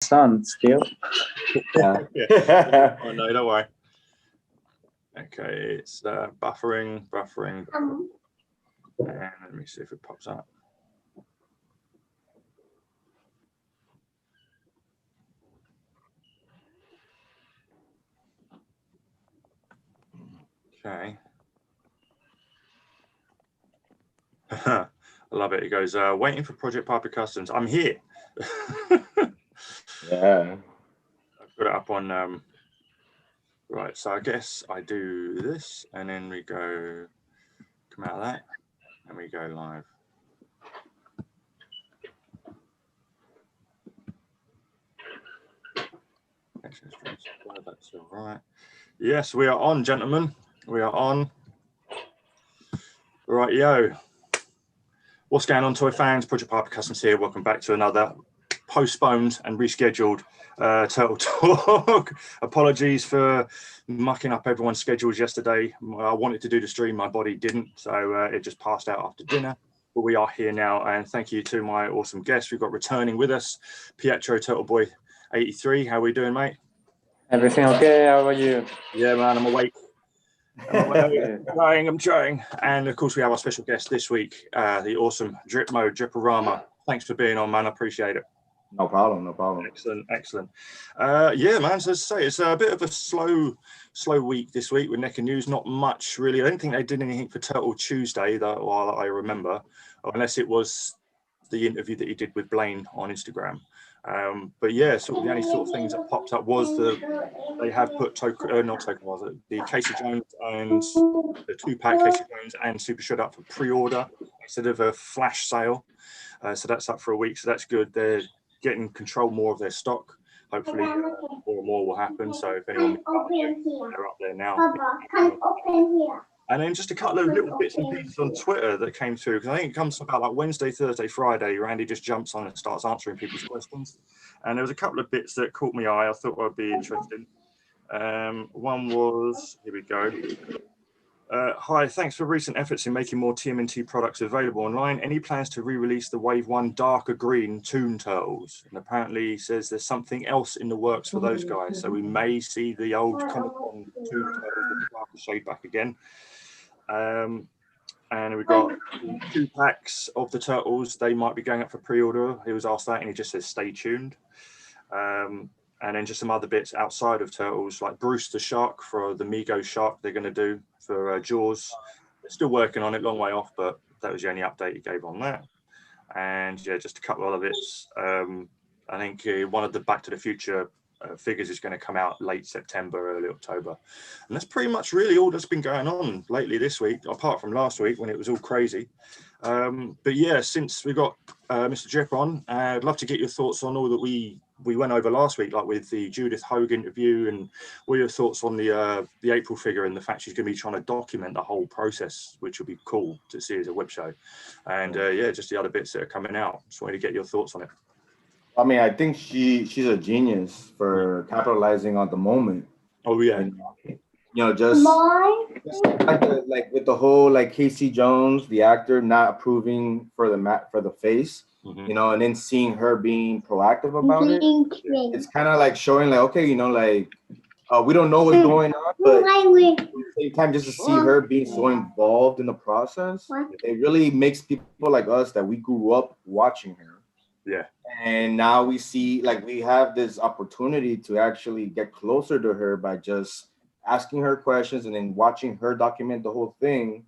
sun still. Yeah. Oh, no, don't worry. Okay, it's buffering. And let me see if it pops up. Okay. I love it. He goes, waiting for Project Piper Customs. I'm here. Yeah. I've got it up on right, so I guess I do this and then we go come out of that and we go live. That's all right. Yes, we are on, gentlemen. We are on. Right, yo. What's going on, toy fans? Project Piper Customs here. Welcome back to another postponed and rescheduled Turtle Talk. Apologies for mucking up everyone's schedules yesterday. I wanted to do the stream, my body didn't, so it just passed out after dinner. But we are here now, and thank you to my awesome guests. We've got returning with us, Pietro, Turtleboy83. How are we doing, mate? Everything okay? How are you? Yeah, man, I'm awake. I'm trying. And of course, we have our special guest this week, the awesome DRIPORAMA. Thanks for being on, man. I appreciate it. No problem, no problem. Excellent. Yeah, man. So as I say, it's a bit of a slow week this week with Neck and News. Not much really. I don't think they did anything for Turtle Tuesday, that I remember, unless it was the interview that he did with Blaine on Instagram. But yeah, sort of the only sort of things that popped up was they have put the Casey Jones and the 2-pack Casey Jones and Super Shred up for pre-order instead of a flash sale. So that's up for a week. So that's good. They're getting control more of their stock. Hopefully more and more will happen. So if anyone they're up there now. And then just a couple of little bits and pieces on Twitter that came through, because I think it comes about like Wednesday, Thursday, Friday, Randy just jumps on and starts answering people's questions. And there was a couple of bits that caught my eye I thought would be interesting. One was, here we go. Hi, thanks for recent efforts in making more TMNT products available online. Any plans to re-release the Wave 1 darker green Toon Turtles? And apparently he says there's something else in the works for those guys. So we may see the old Comic-Con Toon Turtles with the darker shade back again. And we've got 2 packs of the Turtles. They might be going up for pre-order. He was asked that and he just says stay tuned. And then just some other bits outside of Turtles, like Bruce the Shark for the Mego Shark they're going to do for Jaws. They're still working on it, long way off, but that was the only update he gave on that. And yeah, just a couple of other bits. I think one of the Back to the Future figures is going to come out late September, early October. And that's pretty much really all that's been going on lately this week, apart from last week when it was all crazy. But yeah, since we got Mr. Drip on, I'd love to get your thoughts on all that we went over last week, like with the Judith Hogue interview, and what are your thoughts on the April figure and the fact she's going to be trying to document the whole process, which will be cool to see as a web show. And yeah, just the other bits that are coming out. Just wanted to get your thoughts on it. I mean, I think she's a genius for capitalizing on the moment. Oh yeah. And, just like with the whole like Casey Jones, the actor, not approving for the face, and then seeing her being proactive about it. It's kind of like showing like, okay, we don't know what's going on, but at the same time, just to see her being so involved in the process, it really makes people like us that we grew up watching her. Yeah. And now we see like we have this opportunity to actually get closer to her by just asking her questions and then watching her document the whole thing.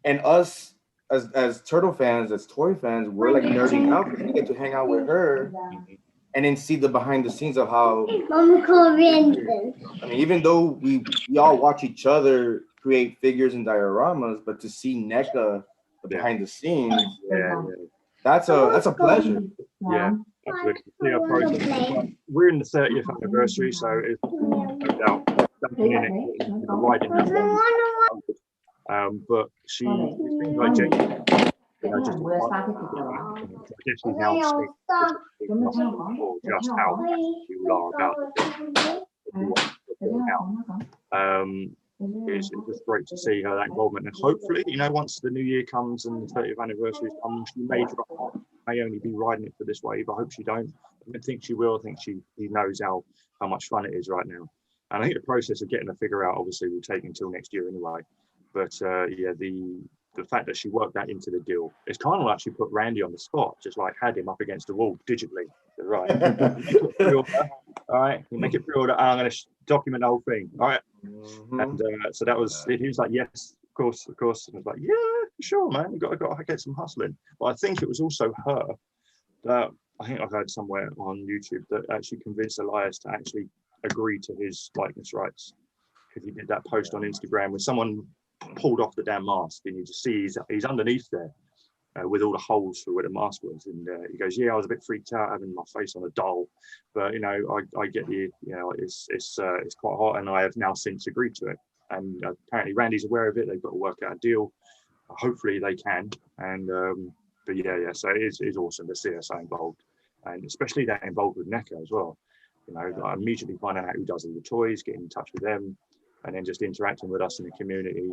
And us as turtle fans, as toy fans, we're like nerding out because we get to hang out with her and then see the behind the scenes of how I mean, even though we all watch each other create figures and dioramas, but to see NECA behind the scenes, that's a pleasure. Yeah, absolutely. We're in the 30th anniversary, so it's no doubt jumping in it, riding that one. But she seems like genuine. Just I guess she's now just how you are about it's just great to see her that involvement, and hopefully, once the new year comes and the 30th anniversary comes, she may only be riding it for this wave. I hope she don't. don't think she will. I think he knows how much fun it is right now. And I think the process of getting the figure out obviously will take until next year anyway. But yeah, the fact that she worked that into the deal, it's kind of like she put Randy on the spot, just like had him up against the wall digitally. Right. All right, you make it pre-order. I'm going to document the whole thing. All right. And so that was it. He was like, yes, of course. And I was like, yeah, sure, man. You got to get some hustling. But I think it was also her that I think I heard somewhere on YouTube that actually convinced Elias to actually agree to his likeness rights, because he did that post on Instagram when someone pulled off the damn mask and you just see he's underneath there with all the holes for where the mask was, and he goes, yeah, I was a bit freaked out having my face on a doll, but you know, I get the, you know, it's quite hot, and I have now since agreed to it, and apparently Randy's aware of it. They've got to work out a deal. Hopefully they can, and but yeah, so it is awesome to see her so involved, and especially that involved with NECA as well. You know, like immediately finding out who does all the toys, getting in touch with them, and then just interacting with us in the community,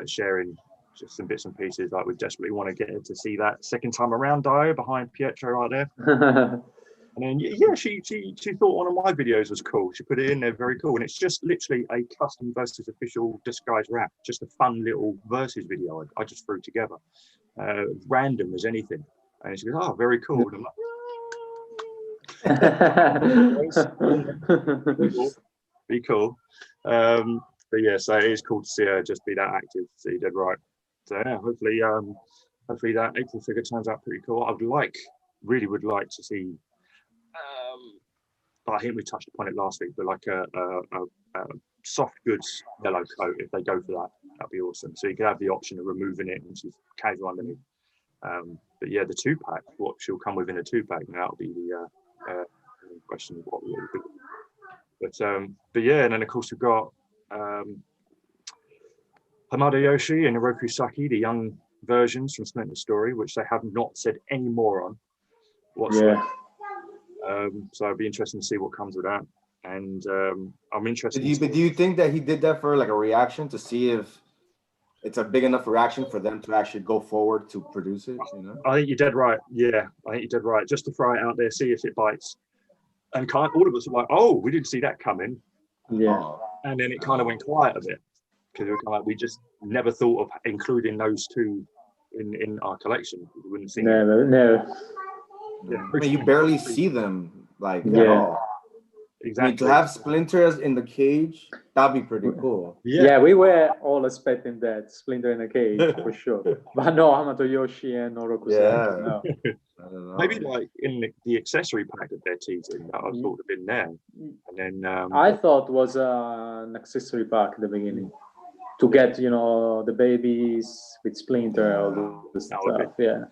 sharing just some bits and pieces. Like we desperately want to get her to see that second time around Dio behind Pietro right there. And then yeah, she thought one of my videos was cool. She put it in there, very cool. And it's just literally a custom versus official disguise rap, just a fun little versus video I just threw together, random as anything. And she goes, oh, very cool. And I'm like, be cool. But yeah, so it is cool to see her just be that active. So you did right. So yeah, hopefully that April figure turns out pretty cool. I really would like to see. But I think we touched upon it last week. But like a soft goods yellow coat, if they go for that, that'd be awesome. So you could have the option of removing it and she's casual underneath. But yeah, the 2-pack, what she'll come with in a 2-pack, that'll be the question of what we'll do. But yeah, and then of course we've got Hamada Yoshi and Hiroku Saki, the young versions from Splinter Story, which they have not said any more on whatsoever. Yeah. So it'd be interesting to see what comes of that. And I'm interested. But do you think that he did that for like a reaction to see if it's a big enough reaction for them to actually go forward to produce it? You know? I think you're dead right. Yeah, I think you're dead right. Just to throw it out there, see if it bites. And all of us were like, oh, we didn't see that coming. Yeah. And then it kind of went quiet a bit, because we were kind of like, we just never thought of including those two in our collection. We wouldn't see them. No. Yeah. I mean, you barely see them like at all. Exactly. I mean, to have Splinters in the cage, that'd be pretty cool. Yeah, we were all expecting that Splinter in a cage for sure. But no, Hamato Yoshi and Oroku Saki, no. I don't know. Maybe like in the accessory pack that they're teasing, that I thought would have been there. And then I thought was an accessory pack at the beginning to get, you know, the babies with Splinter, all the stuff. Yeah.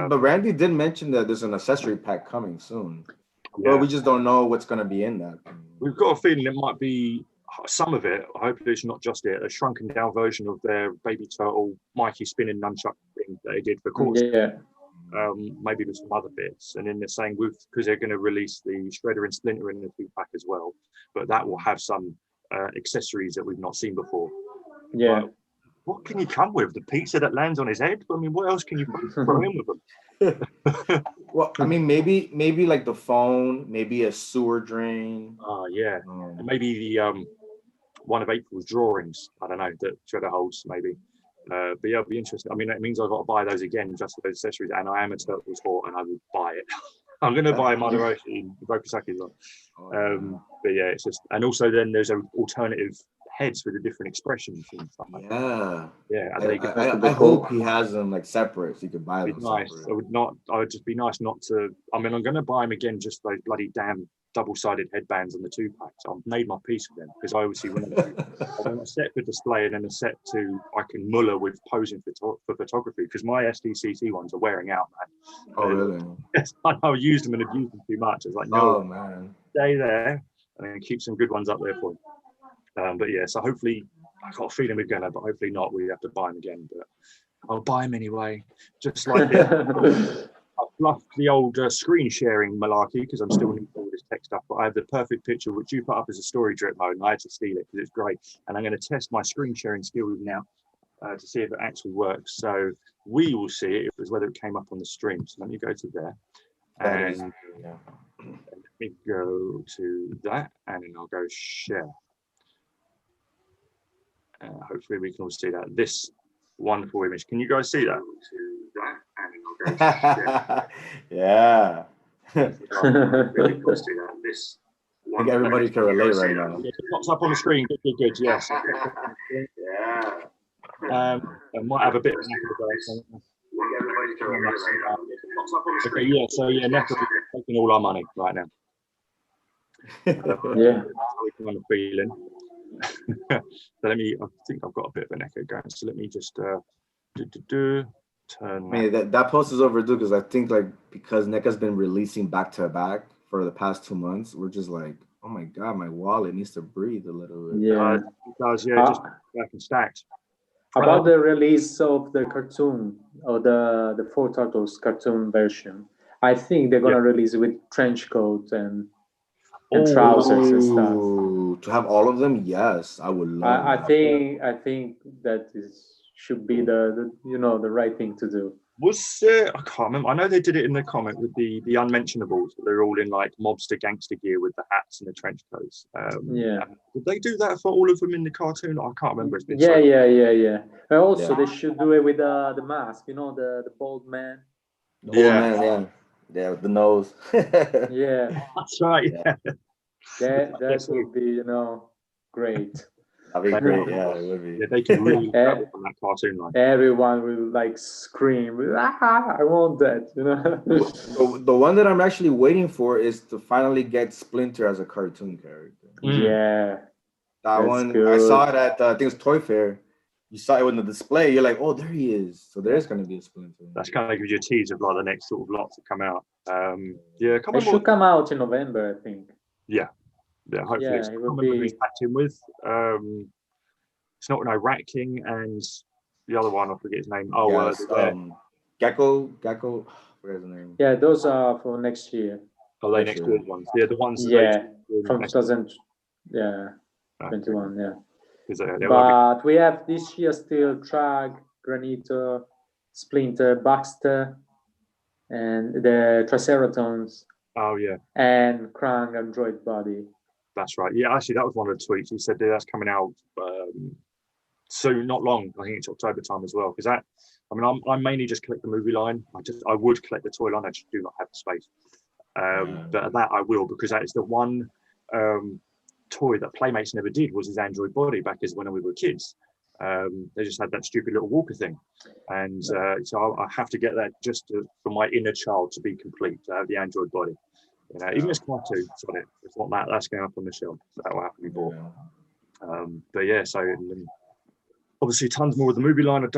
But Randy did mention that there's an accessory pack coming soon. Yeah. Well, we just don't know what's going to be in that. We've got a feeling it might be some of it. I hope it's not just it. A shrunken down version of their baby turtle Mikey spinning nunchuck thing that they did for course. Yeah. Maybe with some other bits. And then they're saying because they're going to release the Shredder and Splinter in the 2-pack as well. But that will have some accessories that we've not seen before. Yeah. But what can you come with? The pizza that lands on his head? I mean, what else can you throw in with them? Well, I mean, maybe like the phone, maybe a sewer drain. Oh yeah, and maybe the one of April's drawings. I don't know, that Shredder holds maybe. But yeah, it'll be interesting. I mean, that means I've got to buy those again just for those accessories, and I am a Turtles whore, and I will buy it. I'm going to buy Madarashi and Hiroku as well. But yeah, it's just, and also then there's alternative heads with the different expressions and stuff like that. Yeah. I hope he has them like separate so you could buy them nice. separate. I would just be nice not to. I mean, I'm going to buy them again, just those bloody damn double-sided headbands on the 2-packs. I've made my peace with them because I obviously want a set for display and then a set I can muller with posing for photography, because my SDCC ones are wearing out, man. Oh, really? Yes, I've used them and abused them too much. It's like, no, man, stay there and then keep some good ones up there for you. But yeah, so hopefully, I've got a feeling we're gonna, but hopefully not. We have to buy them again, but I'll buy them anyway. Just like I fluffed the old screen sharing malarkey because I'm still new to all this tech stuff, but I have the perfect picture which you put up as a story drip mode, and I had to steal it because it's great. And I'm going to test my screen sharing skills now to see if it actually works. So we will see it, whether it came up on the stream. So let me go to there. And let me go to that, and then I'll go share. Hopefully we can all see that. This wonderful image. Can you guys see that? Yeah. This I think everybody can relate right now. It pops up on the screen. Good, yes. Yeah. I might have a bit of okay, yeah, so yeah, Netflix is taking all our money right now. Yeah. Kind of feeling. So I think I've got a bit of an echo going, so let me just turn that post is overdue because I think because NECA's been releasing back to back for the past 2 months, we're just like, oh my god, my wallet needs to breathe a little bit. Yeah. It does, yeah, just back and stacked. About the release of the cartoon or the Four Turtles cartoon version, I think they're gonna release it with trench coat and trousers and stuff. To have all of them, yes, I would love. I think that should be the the right thing to do. Was I can't remember. I know they did it in the comic with the unmentionables. They're all in like mobster gangster gear with the hats and the trench coats. Yeah. Did they do that for all of them in the cartoon? I can't remember. It's been yeah. And also, they should do it with the mask. The bald man. The old man, yeah, with the nose. Yeah, that's right. Yeah. That would be great. That'd be great. Yeah, it would be. Yeah, they can really travel from that cartoon line. Everyone will scream, I want that. The one that I'm actually waiting for is to finally get Splinter as a cartoon character. Yeah, that one good. I saw it at I think it was Toy Fair. You saw it on the display. You're like, oh, there he is. So there's going to be a Splinter. That's kind of gives you a tease of the next sort of lots that come out. It should come out in November, I think. Yeah, hopefully. Yeah, it will be. Who's packed in with. It's not Rat King and the other one. I forget his name. Oh, yes, Gecko. I forget his name. Yeah, those are for next year. Oh, they next year ones. Yeah, the ones. From 2000. Yeah, 21. Yeah. But we have this year still Trag, Granito, Splinter, Baxter, and the Triceratons. Oh yeah. And Krang Android Body. That's right. Yeah, actually, that was one of the tweets. He said that's coming out soon, not long. I think it's October time as well. Because I mainly just collect the movie line. I would collect the toy line. I just do not have the space. But that I will, because that is the one toy that Playmates never did, was his Android Body back as when we were kids. They just had that stupid little walker thing, and so I have to get that just for my inner child to be complete, to have the Android Body. Even as cartoon, it's not that's going up on the shelf. So that will have to be bought. But yeah, so obviously tons more with the movie line. I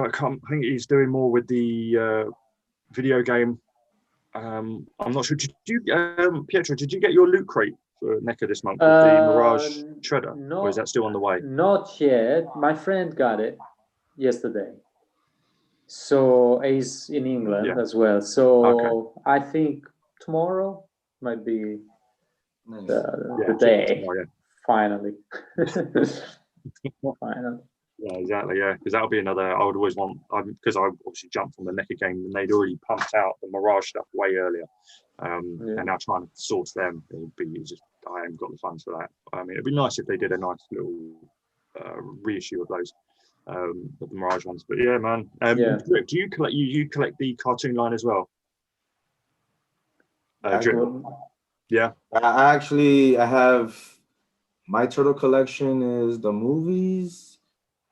think he's doing more with the video game. I'm not sure. Did you, Pietro? Did you get your loot crate for NECA this month with the Mirage Shredder? No, or is that still on the way? Not yet. My friend got it yesterday. So he's in England as well. So I think tomorrow might be the day. Finally. Finally. Yeah, exactly. Yeah, because that'll be another. I would always want, because I obviously jumped from the NECA game and they'd already pumped out the Mirage stuff way earlier, and now trying to source them, I haven't got the funds for that. I mean, it'd be nice if they did a nice little reissue of those, the Mirage ones. But yeah, man. Do you collect? You collect the cartoon line as well? Yeah. I have my turtle collection is the movies,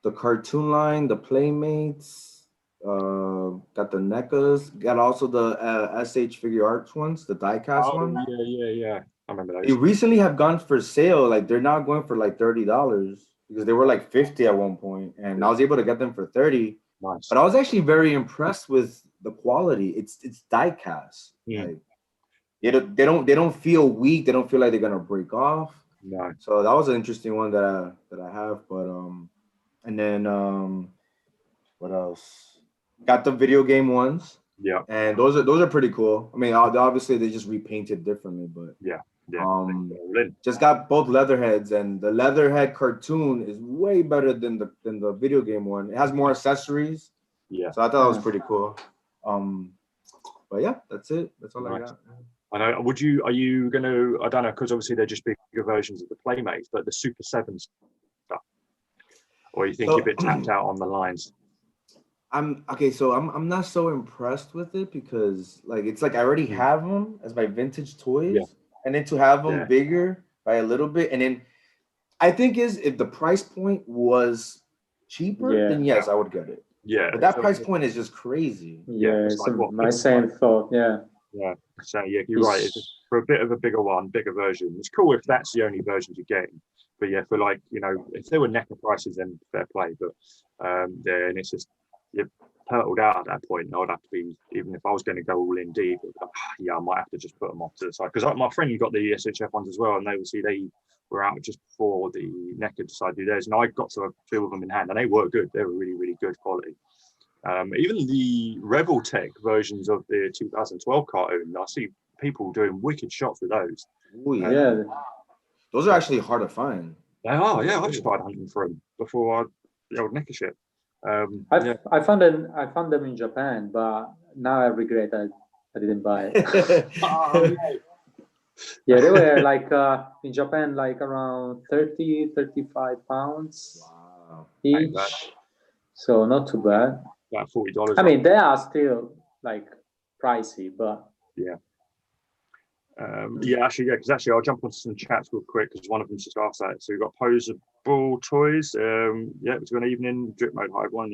the cartoon line, the Playmates, got the NECAs, got also the SH Figure Arts ones, the diecast ones. Yeah. I remember those. They recently have gone for sale. They're now going for $30 because they were $50 at one point, and I was able to get them for $30. Nice. But I was actually very impressed with the quality. It's diecast. They don't feel weak. They don't feel like they're gonna break off. No. So that was an interesting one that I have. But and then what else? Got the video game ones. Yeah. And those are pretty cool. I mean, obviously they just repainted differently, but just got both Leatherheads, and the Leatherhead cartoon is way better than the video game one. It has more accessories. Yeah. So I thought it was pretty cool. But yeah, that's it. That's all I got. I know. Are you going to, I don't know, because obviously they're just bigger versions of the Playmates, but the Super 7 stuff, or you think you're a bit tapped out on the lines? I'm not so impressed with it because like it's like I already have them as my vintage toys, and then to have them bigger by a little bit, and then I think if the price point was cheaper, then yes, I would get it. Yeah, but that price point is just crazy. Yeah, it's like, what, my same thought. Yeah. So yeah, you're right. It's for a bit of a bigger version. It's cool if that's the only version you're getting. But yeah, for like, you know, if there were NECA prices, then fair play. But then it's just you're turtled out at that point. I would have to be, even if I was going to go all in deep, I might have to just put them off to the side. Because my friend, you got the SHF ones as well, and they were out just before the NECA decided to do theirs, and I got to feel of them in hand, and they were good. They were really, really good quality. Even the Rebel Tech versions of the 2012 cartoon, I see people doing wicked shots with those. Oh yeah, those are actually hard to find. They are, yeah. I tried hunting for them before the old NECA shit. I found them in Japan, but now I regret I didn't buy it. Yeah, they were like in Japan, like around 30-35 pounds each. So not too bad. About $40. I mean, they are still like pricey, but because actually I'll jump onto some chats real quick because one of them's just asked that. So we've got posable toys. It's an evening drip mode Hive one.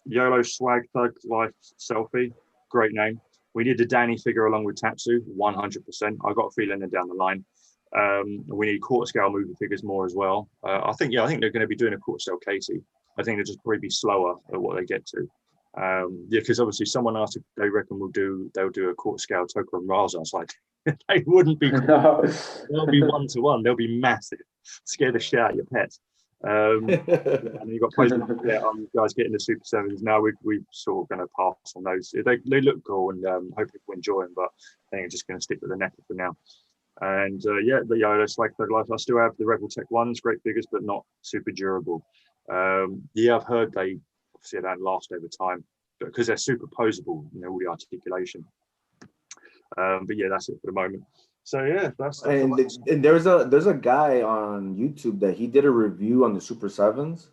YOLO Swag Thug Life Selfie, great name. We need the Danny figure along with Tatsu, 100%. I got a feeling they're down the line. We need quarter scale movie figures more as well. I think they're going to be doing a quarter scale Casey. I think they'll just probably be slower at what they get to. Because obviously someone asked if they reckon they'll do a quarter scale Toka and Raza. I was like, they wouldn't be. They'll be 1-to-1. They'll be massive. Scare the shit out of your pets. And you've got guys getting the Super 7s now. We're sort of going to pass on those. They look cool and hope people enjoy them, but I think I'm just going to stick with the NECA for now. And the YOLO Swag Thug Life, I still have the Rebel Tech ones, great figures, but not super durable. I've heard they obviously don't last over time, but because they're superposable, all the articulation. But yeah, that's it for the moment. So yeah, that's and there's a guy on YouTube that he did a review on the Super 7s,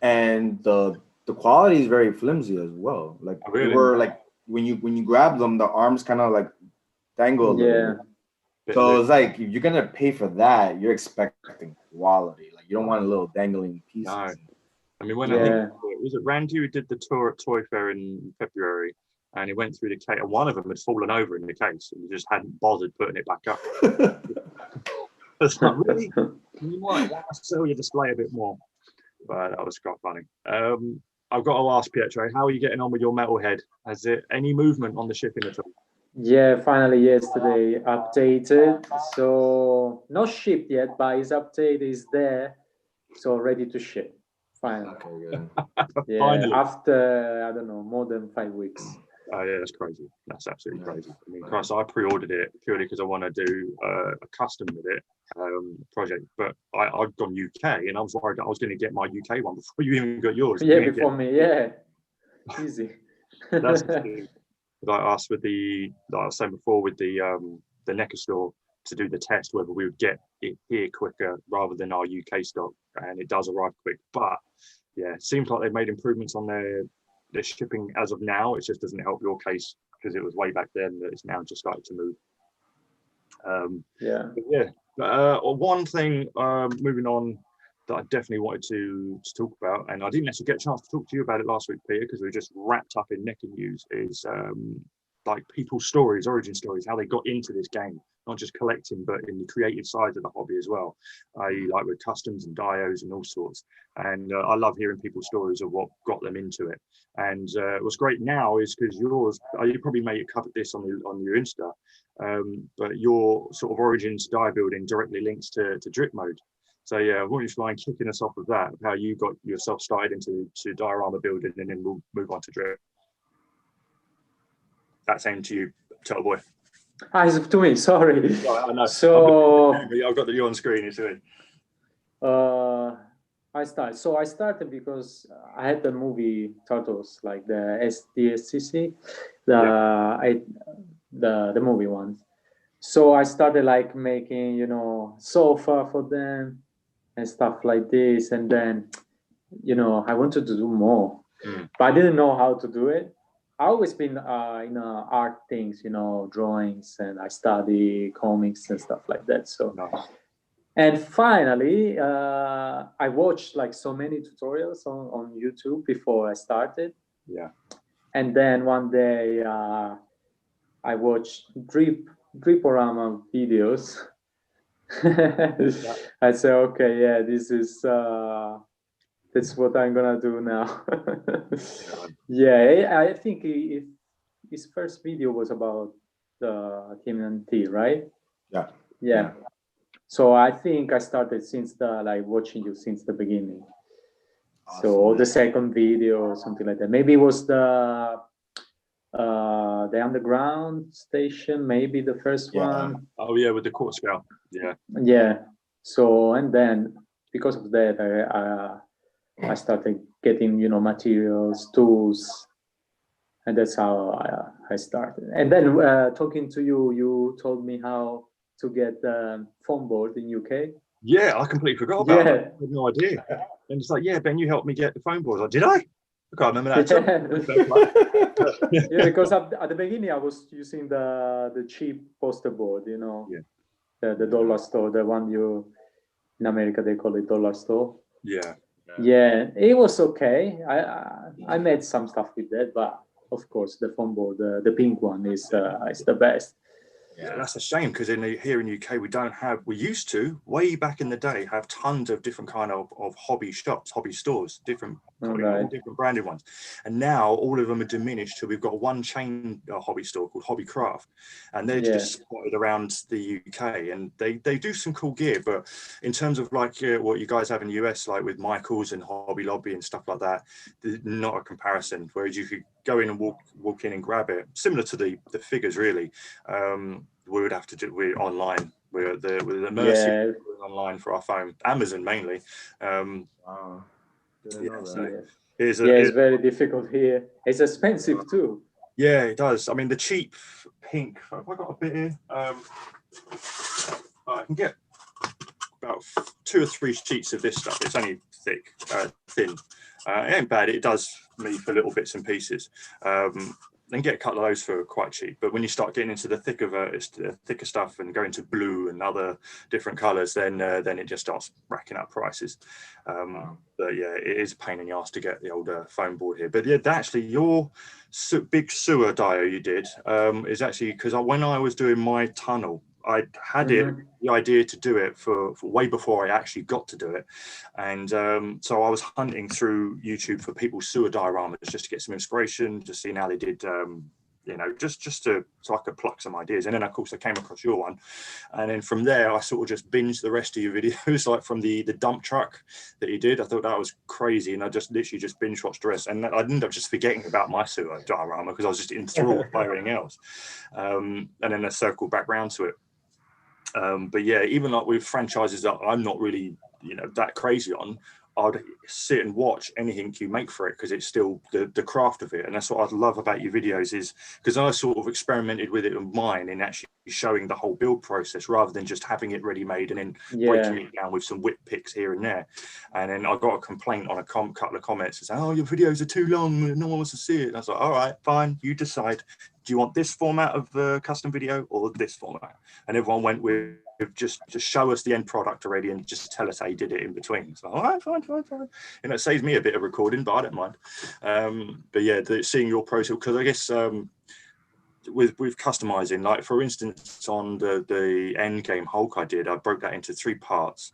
and the quality is very flimsy as well. Like they were like when you grab them, the arms kind of like dangle a little bit. So it's like if you're gonna pay for that, you're expecting quality. Like you don't want a little dangling pieces. No. I mean, when I think was it Randy who did the tour at Toy Fair in February, and he went through the case, and one of them had fallen over in the case, and he just hadn't bothered putting it back up. It's like, really? You might want to sell your display a bit more. But that was quite funny. I've got to ask Pietro, how are you getting on with your metalhead? Has it any movement on the shipping at all? Yeah, finally yesterday updated. So not shipped yet, but his update is there. So ready to ship. Finally. Okay, good. Yeah, finally. After, I don't know, more than 5 weeks. Oh yeah, that's crazy. That's absolutely crazy. I mean, Christ, I pre-ordered it purely because I want to do a custom with it project. But I've gone UK, and I was worried that I was going to get my UK one before you even got yours. Yeah, before me. Yeah, easy. That's the thing. Like I asked with like I was saying before, with the NECA store to do the test, whether we would get it here quicker rather than our UK stock, and it does arrive quick. But yeah, it seems like they've made improvements on their shipping as of now. It just doesn't help your case because it was way back then that it's now just started to move. One thing moving on that I definitely wanted to talk about, and I didn't actually get a chance to talk to you about it last week, Peter, because we were just wrapped up in NECA news, is like people's stories, origin stories, how they got into this game, not just collecting, but in the creative side of the hobby as well, like with customs and dios and all sorts. And I love hearing people's stories of what got them into it. And what's great now is because yours, you probably may have covered this on your Insta, but your sort of origins die building directly links to drip mode. So yeah, I want you to mind kicking us off with that, how you got yourself started into diorama building, and then we'll move on to drip. That's aimed to you, Turtleboy. It's to me, sorry. I know. So I've got you on screen, you see. I started because I had the movie Turtles, like the SDSCC. the movie ones. So I started like making, you know, sofa for them and stuff like this. And then, you know, I wanted to do more, but I didn't know how to do it. I always been in art things, you know, drawings, and I study comics and stuff like that. So, and finally, I watched like so many tutorials on YouTube before I started. Yeah. And then one day I watched DRIPORAMA videos. I said, okay, yeah, this is that's what I'm gonna do now. Yeah, I think his first video was about the TMNT, right? Yeah. So I think I started since the like watching you since the beginning. Awesome. So the second video or something like that. Maybe it was the underground station, maybe the first one. Oh yeah, with the quarter scale. Yeah. Yeah. So and then because of that, I started getting, you know, materials, tools, and that's how I started. And then talking to you, you told me how to get the foam board in UK. Yeah, I completely forgot about that. I had no idea. And it's like, yeah, Ben, you helped me get the foam board. Like, did I? I can't remember that. Yeah, because at the beginning I was using the cheap poster board, you know, the dollar store, the one you in America they call it dollar store. Yeah, it was okay. I made some stuff with that, but of course the foam board, the pink one is the best. Yeah, that's a shame because here in UK we used to way back in the day have tons of different kind of hobby shops, hobby stores, different branded ones, and now all of them are diminished. So we've got one chain hobby store called Hobby Craft, and they're just spotted around the UK, and they do some cool gear. But in terms of like what you guys have in the US, like with Michaels and Hobby Lobby and stuff like that, not a comparison. Whereas you could go in and walk in and grab it, similar to the figures really. We would have to do it online. We're the mercy online for our phone, Amazon mainly. It's very difficult here. It's expensive too. Yeah, it does. I mean, the cheap pink. Have I got a bit here? I can get about 2 or 3 sheets of this stuff. It's only thin. It ain't bad. It does me for little bits and pieces. And get a couple of those for quite cheap. But when you start getting into the thicker stuff and go into blue and other different colors, then it just starts racking up prices. But yeah, it is a pain in the ass to get the older foam board here. But yeah, actually your big sewer dio you did is actually because when I was doing my tunnel, I had the idea to do it for way before I actually got to do it. And so I was hunting through YouTube for people's sewer dioramas just to get some inspiration, just seeing how they did, you know, just so I could pluck some ideas. And then of course I came across your one. And then from there, I sort of just binged the rest of your videos, like from the dump truck that you did. I thought that was crazy. And I just literally just binge watched the rest. And I ended up just forgetting about my sewer diorama because I was just enthralled by everything else. And then I circled back round to it. But yeah, even like with franchises that I'm not really, you know, that crazy on, I'd sit and watch anything you make for it because it's still the craft of it. And that's what I love about your videos is because I sort of experimented with it in mine in actually showing the whole build process rather than just having it ready made and then breaking it down with some whip picks here and there. And then I got a complaint on a couple of comments saying, oh, your videos are too long, no one wants to see it. And I was like, all right, fine, you decide. Do you want this format of the custom video or this format? And everyone went with just show us the end product already and just tell us how you did it in between. So all right, fine. You know, it saves me a bit of recording, but I don't mind. But yeah, seeing your process, because I guess with customizing, like for instance on the end game Hulk I broke that into 3 parts.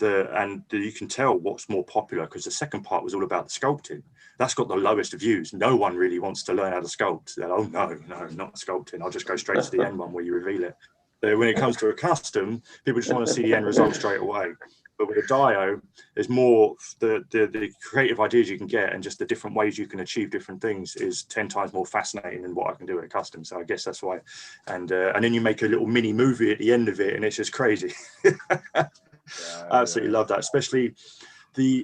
And you can tell what's more popular because the second part was all about the sculpting. That's got the lowest views. No one really wants to learn how to sculpt. They're like, oh no, not sculpting. I'll just go straight to the end one where you reveal it. So when it comes to a custom, people just want to see the end result straight away. But with a dio, there's more the creative ideas you can get and just the different ways you can achieve different things is 10 times more fascinating than what I can do at custom. So I guess that's why. And then you make a little mini movie at the end of it, and it's just crazy. Absolutely love that. Especially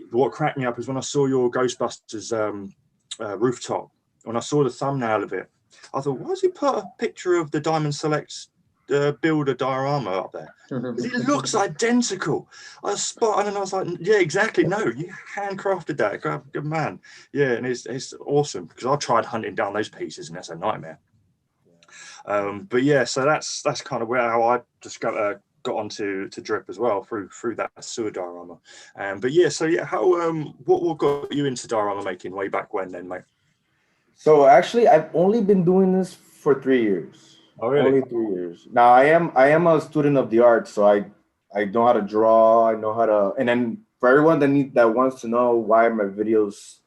what cracked me up is when I saw your Ghostbusters rooftop. When I saw the thumbnail of it, I thought, why has he put a picture of the Diamond Selects builder diorama up there? Because it looks identical. I was spot on, and I was like, yeah, exactly. No, you handcrafted that. Good man. Yeah, and it's awesome because I tried hunting down those pieces, and that's a nightmare. But yeah, so that's kind of how I just got onto Drip as well through that sewer diorama. But yeah, so yeah, how what got you into diorama making way back when then, mate? So actually, I've only been doing this for 3 years. Oh, really? Only 3 years. Now I am a student of the arts, so I know how to draw. I know how to, and then for everyone that wants to know why my videos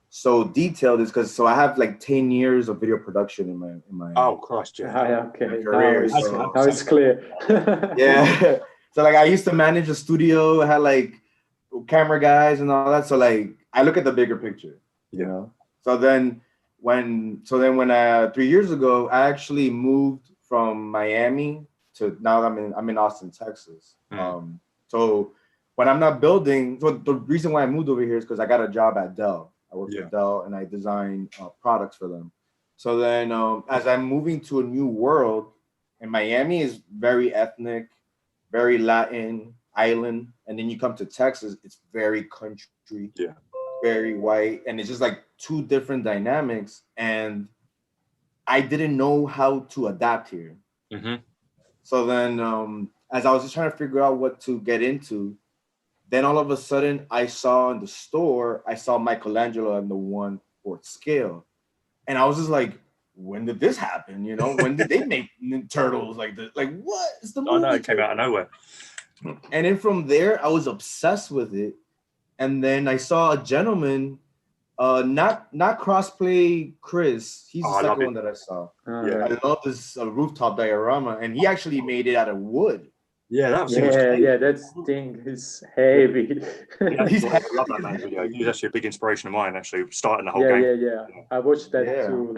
so detailed is because I have like 10 years of video production in my Oh Christ, yeah. Okay, career. now it's clear. Yeah. So like I used to manage a studio, I had like camera guys and all that. So like I look at the bigger picture, you know. So then when 3 years ago, I actually moved from Miami to now I'm in Austin, Texas. So when I'm not building, so the reason why I moved over here is because I got a job at Dell. I work for Dell and I design products for them. So then as I'm moving to a new world, and Miami is very ethnic, very Latin island, and then you come to Texas, it's very country, very white, and it's just like two different dynamics. And I didn't know how to adapt here. So then as I was just trying to figure out what to get into, then all of a sudden I saw in the store, I saw Michelangelo on the 1/4 scale. And I was just like, when did this happen? You know, when did they make turtles like this? Like, what? It's the movie. Oh no, it came out of nowhere. And then from there, I was obsessed with it. And then I saw a gentleman, not crossplay Chris. He's the second one that I saw. I love this rooftop diorama, and he actually made it out of wood. Yeah, that thing is heavy. I love that man video. He was actually a big inspiration of mine, actually, starting the whole game. Yeah. I watched that too.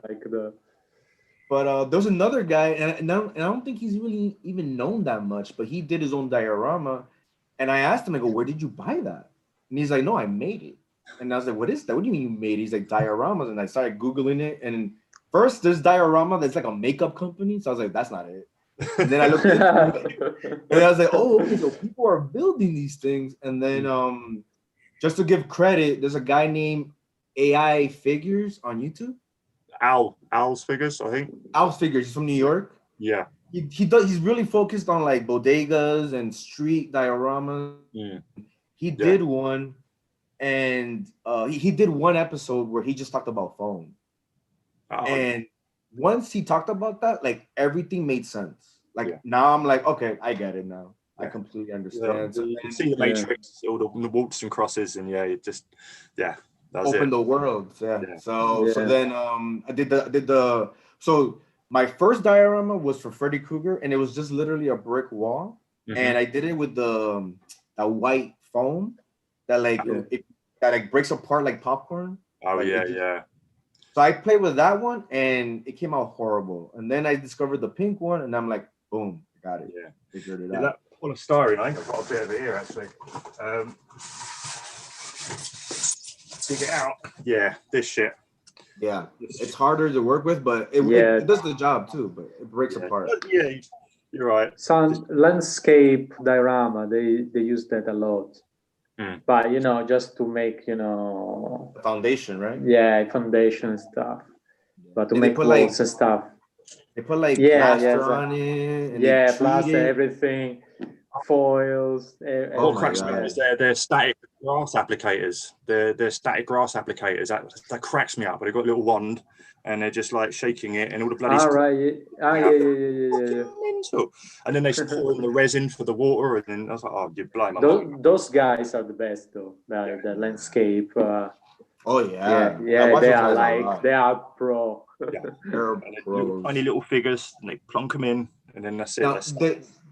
But there's another guy, and I don't think he's really even known that much, but he did his own diorama. And I asked him, I go, where did you buy that? And he's like, no, I made it. And I was like, what is that? What do you mean you made it? He's like, dioramas. And I started Googling it. And first, there's diorama that's like a makeup company. So I was like, that's not it. And then I looked into it, and I was like, oh, okay, so people are building these things. And then just to give credit, there's a guy named AI Figures on YouTube. Owl's Figures, I think. Owl's Figures. He's from New York. Yeah. He's really focused on like bodegas and street dioramas. He did one, and he did one episode where he just talked about phone. And once he talked about that, like everything made sense. Like now I'm like, okay, I get it now. I completely understand. So you can see the matrix, all the warts and crosses, and it just opened the world. So then I did the so my first diorama was for Freddy Krueger, and it was just literally a brick wall, and I did it with the white foam that that breaks apart like popcorn. So I played with that one, and it came out horrible. And then I discovered the pink one, and I'm like, boom, I got it. Figured it out. That polystyrene, I think I've got a bit of it here actually. Dig it out. Yeah, this shit. Yeah, it's harder to work with, but it does the job too. But it breaks apart. Yeah, you're right. Some landscape diorama, they use that a lot. But just to make the foundation, right? Yeah, foundation stuff. But to make walls and stuff. They put like plaster on it. And plaster, everything, foils. What cracks me is they're static grass applicators. They're static grass applicators. That cracks me up. But they've got a little wand, and they're just like shaking it, and all the bloody. Yeah. Mental. And then they pour in the resin for the water, and then I was like, oh, you're blind. Those guys are the best, though. The landscape. They are pro. They're pros. Tiny little figures, and they plonk them in, and then that's it. Now,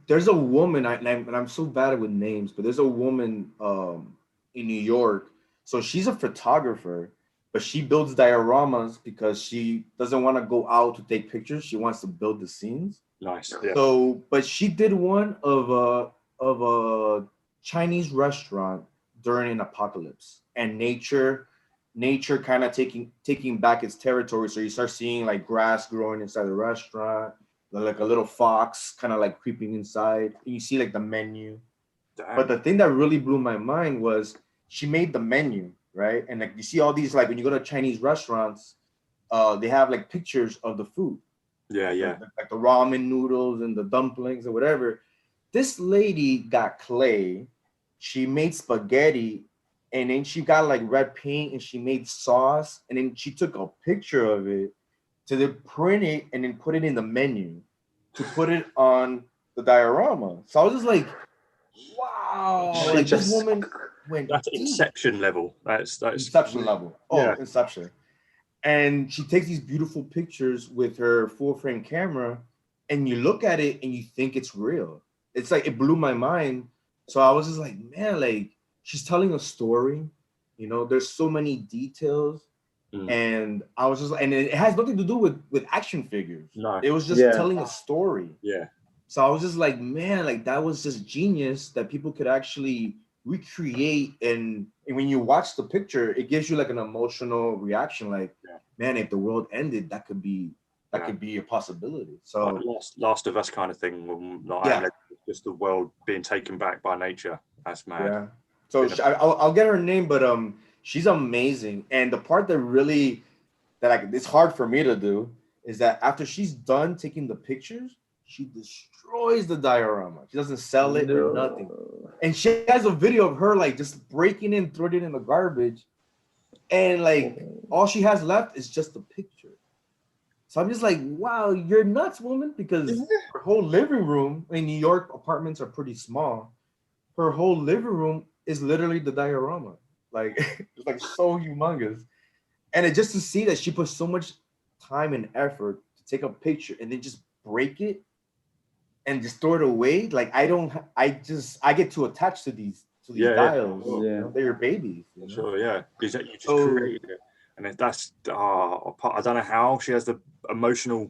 there's a woman, and I'm so bad with names, but there's a woman in New York. So she's a photographer, but she builds dioramas because she doesn't want to go out to take pictures. She wants to build the scenes. Nice. Yeah. So, but she did one of a Chinese restaurant during an apocalypse, and nature nature kind of taking back its territory. So you start seeing like grass growing inside the restaurant, like a little fox kind of like creeping inside. And you see like the menu. Damn. But the thing that really blew my mind was she made the menu, right? And like you see all these, like when you go to Chinese restaurants, they have like pictures of the food. Yeah, yeah. Like the ramen noodles and the dumplings or whatever. This lady got clay. She made spaghetti, and then she got like red paint and she made sauce, and then she took a picture of it to then print it and then put it in the menu to put it on the diorama. So I was just like, wow, like this woman went That's deep. Inception level. That's Inception level. Oh, yeah. Inception. And she takes these beautiful pictures with her full frame camera, and you look at it and you think it's real. It's like, it blew my mind. So I was just like, man, like she's telling a story, you know, there's so many details. And I was just, and it has nothing to do with action figures. No. It was just telling a story. Yeah. So I was just like, man, like that was just genius that people could actually recreate. And when you watch the picture, it gives you like an emotional reaction. Like, man, if the world ended, that could be a possibility. So like Last of Us kind of thing. Just the world being taken back by nature. That's mad. Yeah. So I'll get her name, but she's amazing. And the part that it's hard for me to do is that after she's done taking the pictures, she destroys the diorama. She doesn't sell it or nothing. And she has a video of her like just breaking in, throwing it in the garbage. And like all she has left is just the picture. So I'm just like, wow, you're nuts, woman, because her whole living room in New York, apartments are pretty small. Her whole living room is literally the diorama. Like it's like so humongous. And just to see that she put so much time and effort to take a picture and then just break it and just throw it away. Like I get too attached to these dials. Yeah. You know, they're your babies. You know? Sure, yeah. Because you just created it. And that's I don't know how she has the emotional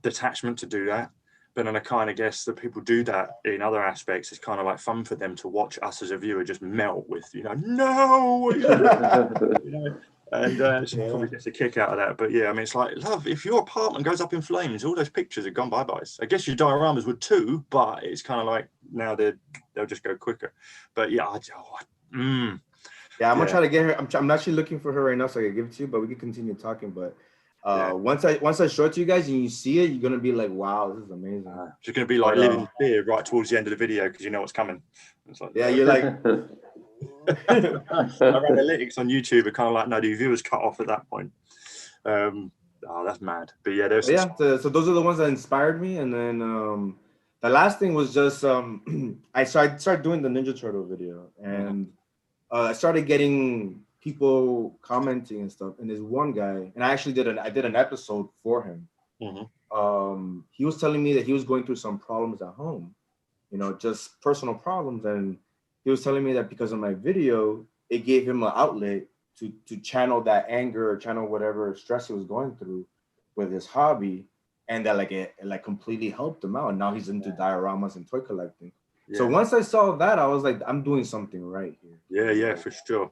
detachment to do that. But then I kind of guess that people do that in other aspects. It's kind of like fun for them to watch us as a viewer just melt with, no, and she probably gets a kick out of that. But yeah, I mean, it's like, love, if your apartment goes up in flames, all those pictures have gone bye-bye. I guess your dioramas would too, but it's kind of like now they'll just go quicker. But yeah, I'm gonna try to get her. I'm actually looking for her right now, so I can give it to you. But we can continue talking. But once I show it to you guys and you see it, you're gonna be like, wow, this is amazing. She's gonna be like living fear right towards the end of the video because you know what's coming. It's like, you're like. Our analytics on YouTube are kind of like, no, the viewers cut off at that point. That's mad. But yeah, there's so those are the ones that inspired me. And then the last thing was just I started doing the Ninja Turtle video, and I started getting people commenting and stuff. And there's one guy, and I actually did an episode for him. He was telling me that he was going through some problems at home, just personal problems, and he was telling me that because of my video, it gave him an outlet to channel that anger or channel whatever stress he was going through with his hobby, and that it completely helped him out. And now he's into dioramas and toy collecting. So once I saw that, I was like, I'm doing something right here. Yeah, for sure.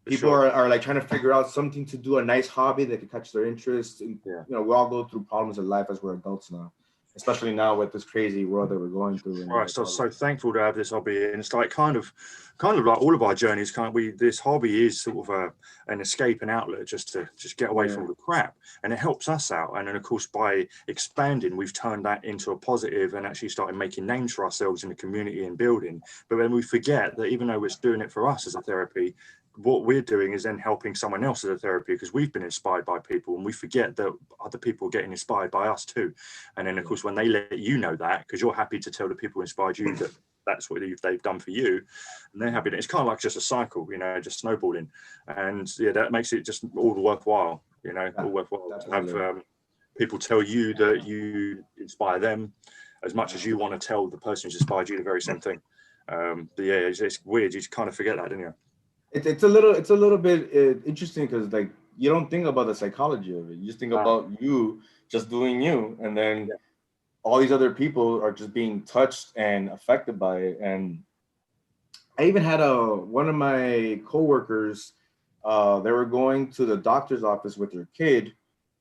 People are like trying to figure out something to do, a nice hobby that could catch their interest. And, we all go through problems in life as we're adults now, especially now with this crazy world that we're going through. Right, so thankful to have this hobby, and it's like kind of like all of our journeys. This hobby is sort of an escape and outlet just to get away from all the crap, and it helps us out. And then of course by expanding, we've turned that into a positive and actually started making names for ourselves in the community and building. But then we forget that even though we're doing it for us as a therapy, what we're doing is then helping someone else as a therapy, because we've been inspired by people, and we forget that other people are getting inspired by us too. And then of course when they let you know that, because you're happy to tell the people who inspired you that that's what they've done for you, and they're happy. It's kind of like just a cycle, just snowballing. And that makes it just all worthwhile, all worthwhile to have people tell you that you inspire them as much as you want to tell the person who's inspired you the very same thing. But yeah, it's weird, you just kind of forget that, don't you? It's a little bit interesting, because you don't think about the psychology of it. You just think about you just doing you, and then all these other people are just being touched and affected by it. And I even had one of my coworkers they were going to the doctor's office with their kid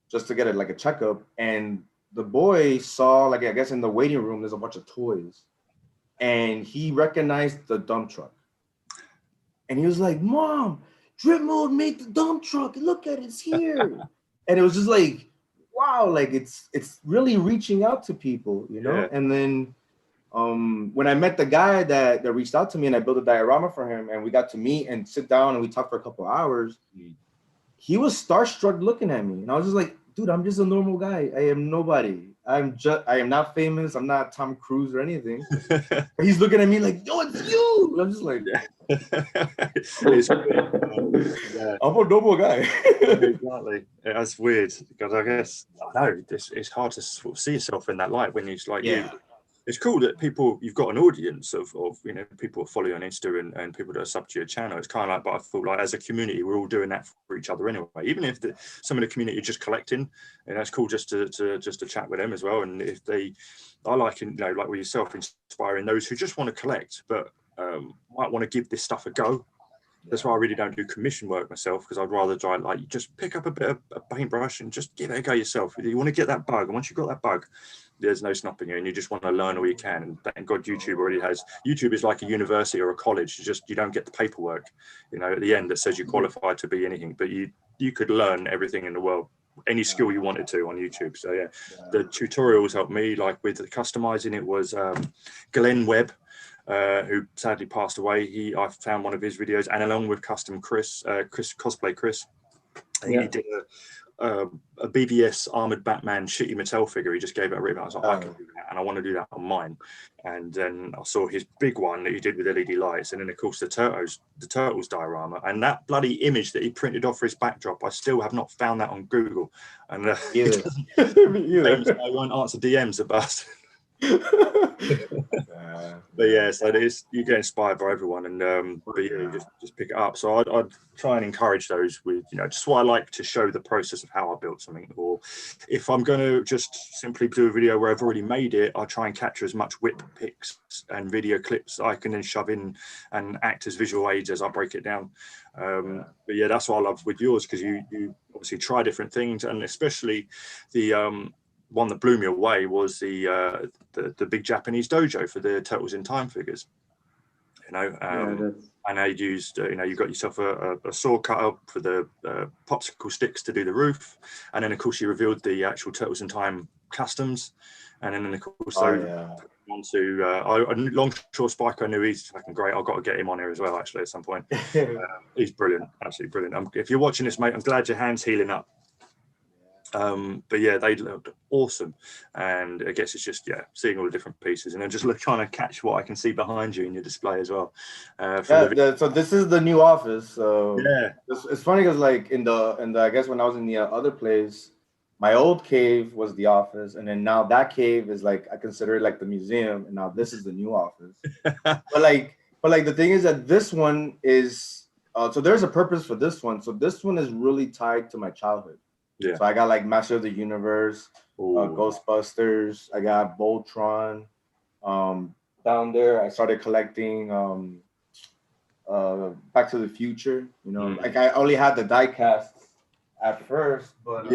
just to get it like a checkup, and the boy saw, like, I guess in the waiting room there's a bunch of toys, and he recognized the dump truck, and he was like, "Mom, Drip Mode made the dump truck. Look at it, it's here." And it was just like, wow, like it's really reaching out to people, you know. And then when I met the guy that reached out to me, and I built a diorama for him, and we got to meet and sit down and we talked for a couple of hours, he was starstruck looking at me, and I was just like, dude, I'm just a normal guy. I am nobody. I am not famous. I'm not Tom Cruise or anything. He's looking at me like, yo, it's you. I'm just like, I'm a normal guy. Exactly. That's weird, because I guess, I know, it's hard to sort of see yourself in that light when it's like you. It's cool that you've got an audience of you know, people who follow you on Insta and people that are sub to your channel. It's kind of like, but I feel like as a community, we're all doing that for each other anyway. Even if some of the community are just collecting, and that's cool just to chat with them as well. And if I like, you know, like with yourself, inspiring those who just want to collect, but might want to give this stuff a go. That's why I really don't do commission work myself, because I'd rather try, like, you just pick up a bit of a paintbrush and just give it a go yourself. You want to get that bug, and once you've got that bug, there's no stopping you, and you just want to learn all you can. And thank God YouTube already has. YouTube is like a university or a college. You don't get the paperwork, you know, at the end that says you're qualified to be anything, but you could learn everything in the world, any skill you wanted to, on YouTube. So yeah, the tutorials helped me. Like with the customizing, it was Glenn Webb, who sadly passed away. I found one of his videos, and along with Custom Chris Cosplay Chris, he did a BBS armored Batman Shitty Mattel figure. He just gave it a rip. I was like, I can do that, and I want to do that on mine. And then I saw his big one that he did with LED lights, and then of course the Turtles diorama, and that bloody image that he printed off for his backdrop. I still have not found that on Google, and I won't answer DMs about. But yeah, so you get inspired by everyone, and but yeah, you just pick it up. So I'd try and encourage those with, you know, just why I like to show the process of how I built something. Or if I'm going to just simply do a video where I've already made it, I try and capture as much whip pics and video clips I can then shove in and act as visual aids as I break it down. But yeah, that's what I love with yours, because you obviously try different things, and especially the one that blew me away was the big Japanese dojo for the Turtles in Time figures. You know, and I used, you know, you got yourself a saw cutter for the popsicle sticks to do the roof, and then of course you revealed the actual Turtles in Time customs, and then of course onto Longshore Spike. I knew he's fucking great. I've got to get him on here as well, actually, at some point. He's brilliant, absolutely brilliant. If you're watching this, mate, I'm glad your hand's healing up. But yeah, they looked awesome, and I guess it's just seeing all the different pieces, and then just trying to catch what I can see behind you in your display as well. So this is the new office. So yeah, it's funny because like in the I guess when I was in the other place, my old cave was the office, and then now that cave is like, I consider it like the museum, and now this is the new office. but like the thing is that this one is so there's a purpose for this one. So this one is really tied to my childhood. Yeah. So I got like Master of the Universe, Ghostbusters. I got Voltron. Down there, I started collecting Back to the Future. You know, like I only had the die casts at first, but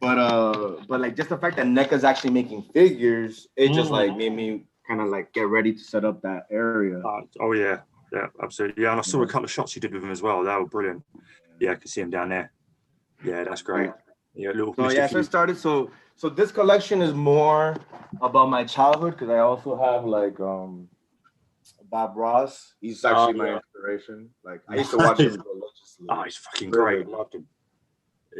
but like just the fact that NECA's actually making figures, it just like made me kind of like get ready to set up that area. Oh yeah, absolutely. Yeah, and I saw a couple of shots you did with them as well. They were brilliant. Yeah, I can see them down there. Yeah, that's great. Yeah, so I started. So this collection is more about my childhood, because I also have like Bob Ross. He's actually my inspiration. Like I used to watch him religiously. Oh, he's fucking great. Loved him.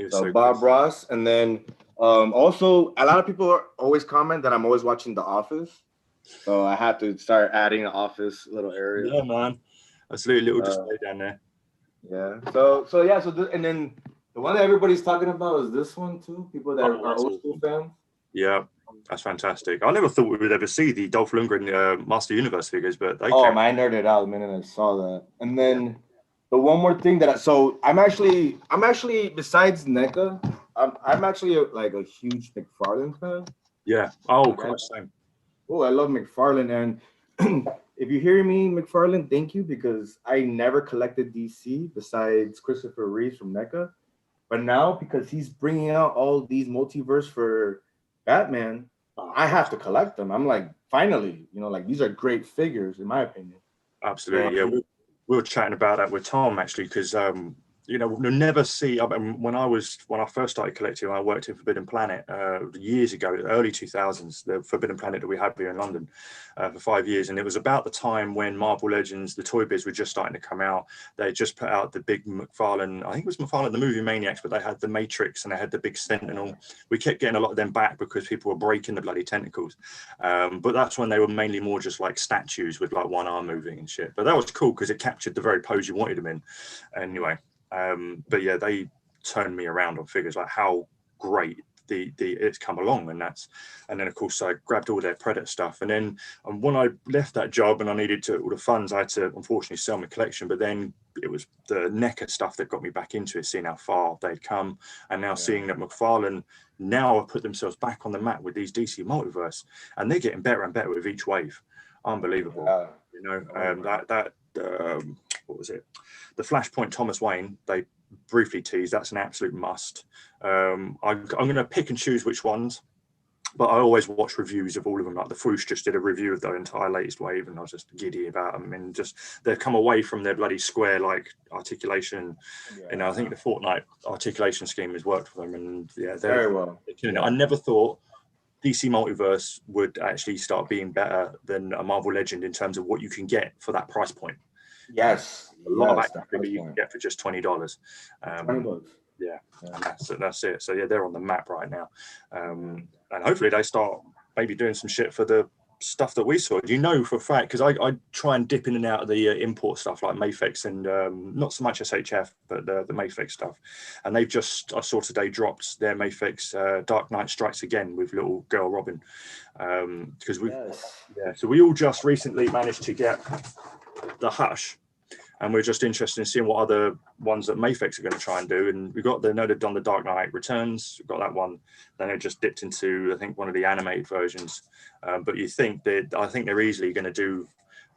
So Bob Ross, and then also a lot of people always comment that I'm always watching The Office. So I had to start adding an Office little area. Yeah, man. That's a little display down there. Yeah. So and then the one that everybody's talking about is this one too. People that are old school fans. Yeah, that's fantastic. I never thought we would ever see the Dolph Lundgren Master Universe figures, but they man, I nerded out the minute I saw that. And then the one more thing that I'm actually besides NECA, I'm actually like a huge McFarlane fan. Yeah. Oh, Christ, same. Oh, I love McFarlane, and if you hear me, McFarlane, thank you, because I never collected DC besides Christopher Reeves from NECA. But now, because he's bringing out all these multiverse for Batman, I have to collect them. I'm like, finally, like these are great figures, in my opinion. Absolutely, yeah. We were chatting about that with Tom actually, because we'll never see. I mean, when I first started collecting, I worked in Forbidden Planet years ago, early 2000s, the Forbidden Planet that we had here in London for 5 years, and it was about the time when Marvel Legends, the Toy Biz, were just starting to come out. They just put out the big McFarlane, I think it was McFarlane the Movie Maniacs, but they had the Matrix and they had the big Sentinel. We kept getting a lot of them back because people were breaking the bloody tentacles, but that's when they were mainly more just like statues with like one arm moving and shit. But that was cool because it captured the very pose you wanted them in. Anyway. But yeah, they turned me around on figures, like how great it's come along, and then of course I grabbed all their Predator stuff, and then when I left that job and I needed all the funds, I had to unfortunately sell my collection. But then it was the NECA stuff that got me back into it, seeing how far they'd come, and now seeing that McFarlane now have put themselves back on the map with these DC multiverse, and they're getting better and better with each wave. Unbelievable. What was it? The Flashpoint Thomas Wayne, they briefly teased, that's an absolute must. I'm going to pick and choose which ones, but I always watch reviews of all of them. Like the Foosh just did a review of the entire latest wave, and I was just giddy about them. And just they've come away from their bloody square like articulation. I think the Fortnite articulation scheme has worked for them, and yeah, they're very well. I never thought DC Multiverse would actually start being better than a Marvel Legend in terms of what you can get for that price point. Yes, a lot of action figure you can get for just $20. $20. Yeah, and that's it. So yeah, they're on the map right now, and hopefully they start maybe doing some shit for the stuff that we saw. For a fact, because I try and dip in and out of the import stuff like Mafex and not so much SHF, but the Mafex stuff. And they've just, I saw today, dropped their Mafex Dark Knight Strikes Again with little girl Robin, because so we all just recently managed to get the Hush, and we're just interested in seeing what other ones that Mafex are going to try and do. And we got they've done the Dark Knight Returns, we've got that one. Then it just dipped into, I think, one of the animated versions. But I think they're easily going to do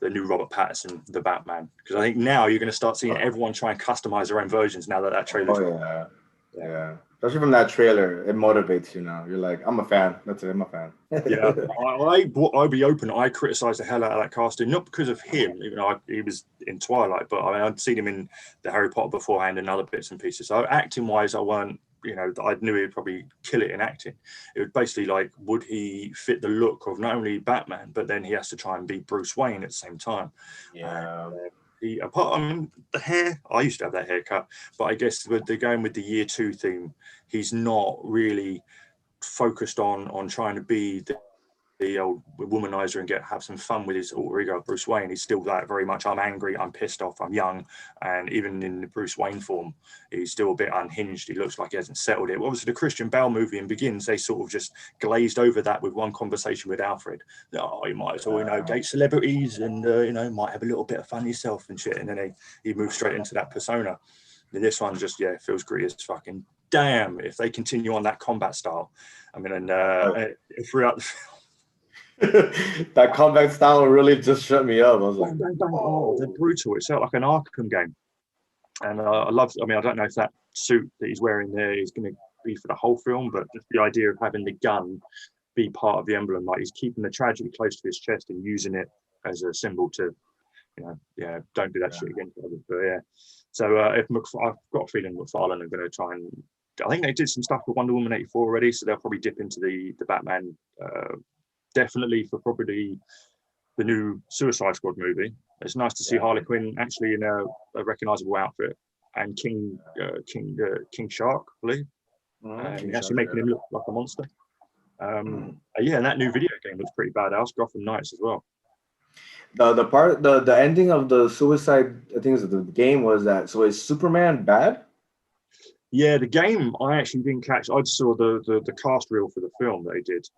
the new Robert Pattinson, the Batman, because I think now you're going to start seeing everyone try and customize their own versions now that trailer's yeah. Especially from that trailer, it motivates you now. You're like, I'm a fan. That's it, I'm a fan. Yeah, I'll be open. I criticised the hell out of that casting, not because of him, even though he was in Twilight, but I'd seen him in the Harry Potter beforehand and other bits and pieces. So acting-wise, I weren't, I knew he'd probably kill it in acting. It was basically like, would he fit the look of not only Batman, but then he has to try and be Bruce Wayne at the same time. Yeah. The hair, I used to have that haircut, but I guess they're going with the year 2 theme. He's not really focused on trying to be the old womanizer and have some fun with his alter ego Bruce Wayne. He's still that very much, I'm angry, I'm pissed off, I'm young, and even in the Bruce Wayne form, he's still a bit unhinged. He looks like he hasn't settled it. Obviously, the Christian Bale movie in Begins, they sort of just glazed over that with one conversation with Alfred. You might as well, date celebrities and might have a little bit of fun yourself and shit. And then he moves straight into that persona. And this one just feels gritty as fucking damn. If they continue on that combat style, I mean, and throughout the film. That combat style really just shut me up. I was like, they're brutal. It felt like an Arkham game. And I don't know if that suit that he's wearing there is going to be for the whole film, but just the idea of having the gun be part of the emblem, like he's keeping the tragedy close to his chest and using it as a symbol to, don't do that shit again. But yeah, so I've got a feeling McFarlane are going to try and, I think they did some stuff with Wonder Woman 84 already, so they'll probably dip into the Batman. Definitely for probably the new Suicide Squad movie. It's nice to see Harley Quinn actually in a recognizable outfit, and King Shark, I believe, actually making him look like a monster. And that new video game looks pretty badass. Gotham Knights as well. The ending of the Suicide, I think the game was that. So is Superman bad? Yeah, the game I actually didn't catch. I just saw the cast reel for the film that they did,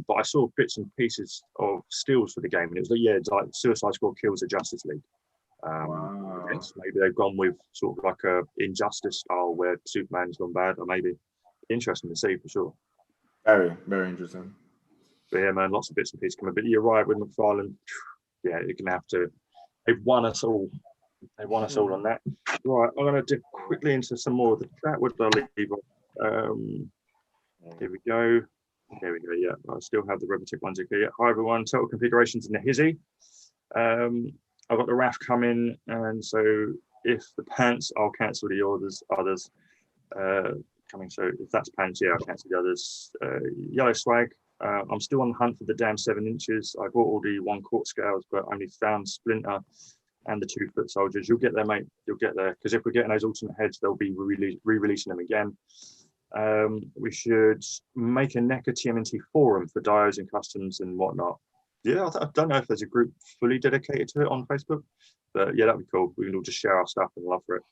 but I saw bits and pieces of stills for the game, and it was it's like Suicide Squad kills the Justice League. Wow. Maybe they've gone with sort of like a Injustice style where Superman's gone bad, or maybe interesting to see for sure. Very, very interesting. But yeah, man, lots of bits and pieces coming. But you're right with McFarlane. yeah, you're gonna have to. They've won us all. They won us all on that. Right, I'm gonna dip quickly into some more of the chat. What did I leave off? Here we go. There we go. Yeah, I still have the Robotic ones here. Yeah. Hi everyone. Total configurations in the hizzy. I've got the RAF coming, and so if the pants, I'll cancel the others coming. So if that's pants, yeah, I'll cancel the others. Yellow swag. I'm still on the hunt for the damn 7 inches. I bought all the 1 quart scales, but only found Splinter and the 2 foot soldiers. You'll get there, mate. You'll get there, because if we're getting those alternate heads, they'll be re-releasing them again. We should make a NECA TMNT forum for dios and customs and whatnot. Yeah, I don't know if there's a group fully dedicated to it on Facebook, but yeah, that'd be cool. We can all just share our stuff and love for it.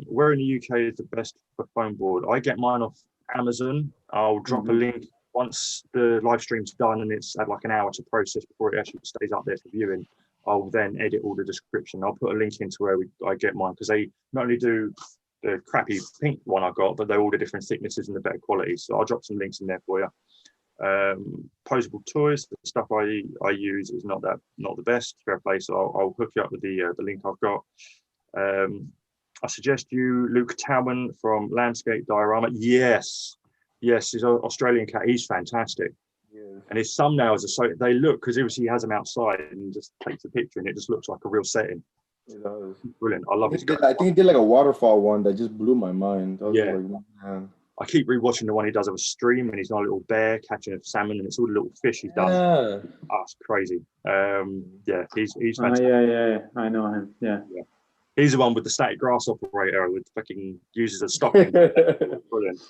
Where in the UK is the best for foam board? I get mine off Amazon. I'll drop a link once the live stream's done and it's had like an hour to process before it actually stays up there for viewing. I'll then edit all the description. I'll put a link into where I get mine, because they not only do the crappy pink one I got, but they're all the different thicknesses and the better quality. So I'll drop some links in there for you. Posable toys, the stuff I use is not the best, fair play. So I'll hook you up with the link I've got. I suggest you Luke Towman from Landscape Diorama. Yes, he's an Australian cat. He's fantastic. Yeah. And his thumbnails are so, they look, because obviously he has them outside and he just takes a picture and it just looks like a real setting. It does. Brilliant. I love his guy. I think he did like a waterfall one that just blew my mind. Yeah. Like, man. I keep rewatching the one he does of a stream and he's on a little bear catching a salmon and it's all the little fish he's done. Yeah. Oh, it's crazy. Yeah, he's fantastic. Yeah, I know him. Yeah. He's the one with the static grass operator with fucking uses a stocking. Brilliant.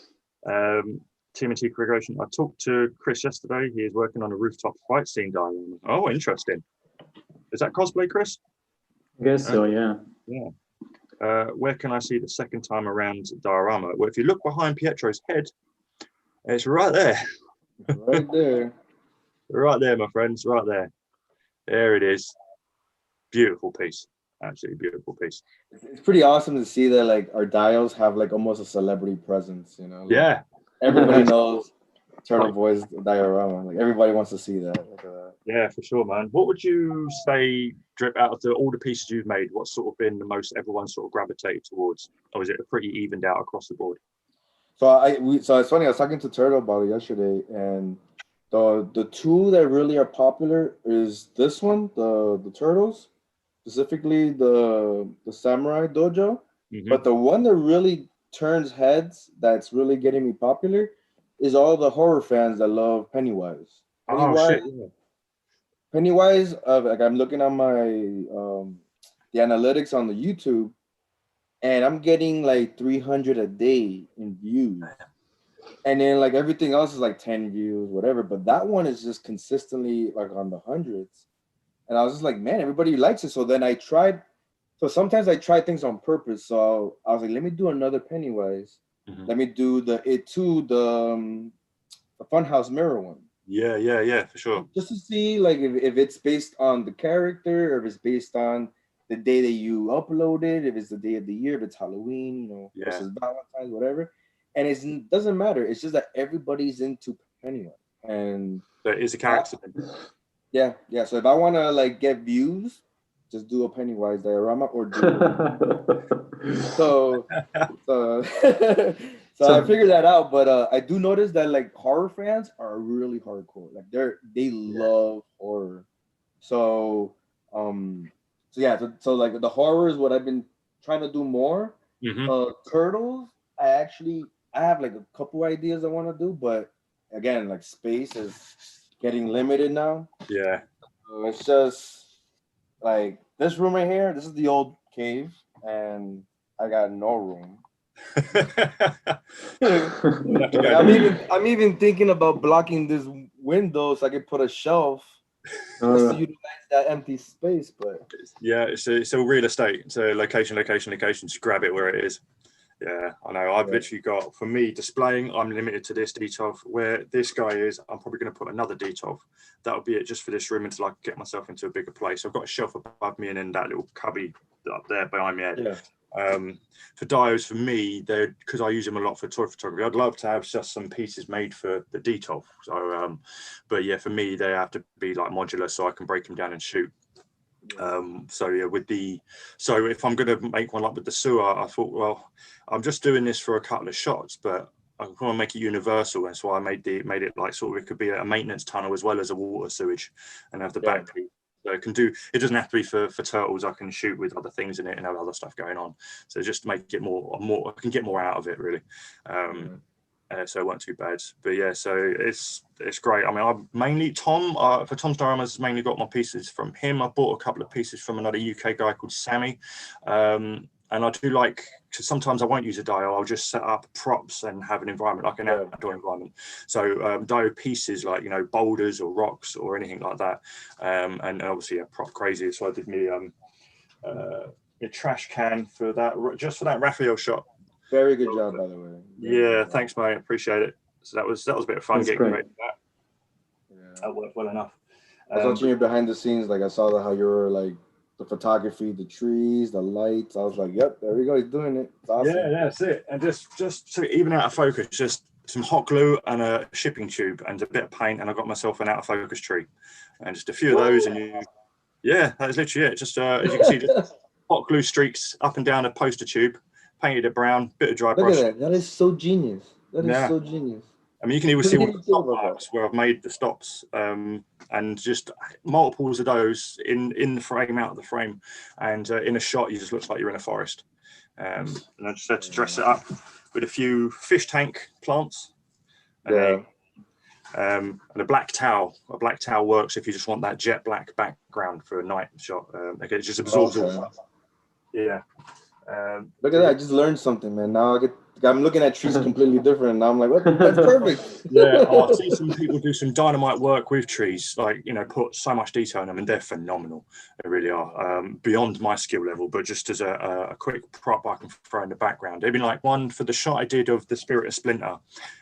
TMNT configuration. I talked to Chris yesterday. He is working on a rooftop fight scene diorama. Oh, interesting. Is that cosplay, Chris? I guess so, yeah. Yeah. Where can I see the second time around diorama? Well, if you look behind Pietro's head, it's right there. Right there. Right there, my friends, right there. There it is. Beautiful piece. Absolutely beautiful piece. It's pretty awesome to see that like our dials have like almost a celebrity presence, you know? Like, yeah. Everybody knows Turtle Boy's diorama. Like everybody wants to see that. Yeah, for sure, man. What would you say, Drip, out of all the pieces you've made, what's sort of been the most everyone sort of gravitated towards? Or is it pretty evened out across the board? So it's funny, I was talking to Turtle about it yesterday, and the 2 that really are popular is this one, the Turtles, specifically the Samurai Dojo. But the one that really turns heads, that's really getting me popular, is all the horror fans that love Pennywise. Pennywise, like I'm looking at my the analytics on the YouTube, and I'm getting like 300 a day in views, and then like everything else is like 10 views, whatever. But that one is just consistently like on the hundreds, and I was just like, man, everybody likes it. So then I tried. So sometimes I try things on purpose. So I was like, let me do another Pennywise. Let me do the Funhouse Mirror one. Yeah, for sure. Just to see like if it's based on the character, or if it's based on the day that you upload it, if it's the day of the year, if it's Halloween, you know, versus Valentine's, whatever. And it doesn't matter. It's just that everybody's into Pennywise. And there is a character. Yeah. So if I want to like get views, just do a Pennywise diorama or do so I figured that out, but I do notice that like horror fans are really hardcore. Like they love horror. So so like the horror is what I've been trying to do more. Turtles, I have like a couple ideas I want to do, but again, like space is getting limited now. Yeah. So it's just like this room right here, this is the old cave, and I got no room. I'm even thinking about blocking this window so I could put a shelf just to utilize that empty space. But yeah, it's a real estate. So location. Just grab it where it is. Yeah, I know. I've literally got, for me, displaying, I'm limited to this detail. Where this guy is, I'm probably going to put another detail. That'll be it just for this room until I get myself into a bigger place. I've got a shelf above me and then that little cubby up there behind me head. For dios, for me, they're, because I use them a lot for toy photography, I'd love to have just some pieces made for the detolf. So but yeah, for me they have to be like modular so I can break them down and shoot. So yeah, so if I'm going to make one like with the sewer, I thought, well, I'm just doing this for a couple of shots, but I want to make it universal, and so I made it like sort of, it could be a maintenance tunnel as well as a water sewage, and have the back piece. So it can do, it doesn't have to be for turtles. I can shoot with other things in it and have other stuff going on. So just to make it more, I can get more out of it really. So it weren't too bad. But yeah, so it's great. I mean, I mainly for Tom's dioramas, mainly got my pieces from him. I bought a couple of pieces from another UK guy called Sammy. And I do like, because sometimes I won't use a dio, I'll just set up props and have an environment, like an outdoor environment. So dio pieces like, you know, boulders or rocks or anything like that. And obviously prop crazy. So I did me a trash can for that, just for that Raphael shot. Very good job, by the way. Yeah, thanks, mate. Appreciate it. So that was a bit of fun getting ready for that. Yeah. That worked well enough. I was watching you behind the scenes, like I saw how you were like the photography, the trees, the lights. I was like, yep, there we go, he's doing it. It's awesome. Yeah, that's it. And just to even out of focus, just some hot glue and a shipping tube and a bit of paint, and I got myself an out of focus tree, and just a few of those, and yeah, that's literally it. Just as you can see, just hot glue streaks up and down a poster tube, painted it brown, bit of dry brush. Look at that. That is so genius. That is so genius. I mean, you can even see all the stop marks where I've made the stops, and just multiples of those in the frame, out of the frame, and in a shot, you just looks like you're in a forest. And I just had to dress it up with a few fish tank plants, and a black towel. A black towel works if you just want that jet black background for a night shot. It just absorbs all that. Yeah. Look at that! I just learned something, man. Now I'm looking at trees completely different. Now I'm like, what? That's perfect. Yeah, I see some people do some dynamite work with trees, like, you know, put so much detail in them, and they're phenomenal. They really are. Beyond my skill level, but just as a quick prop I can throw in the background. It'd be like one for the shot I did of the Spirit of Splinter,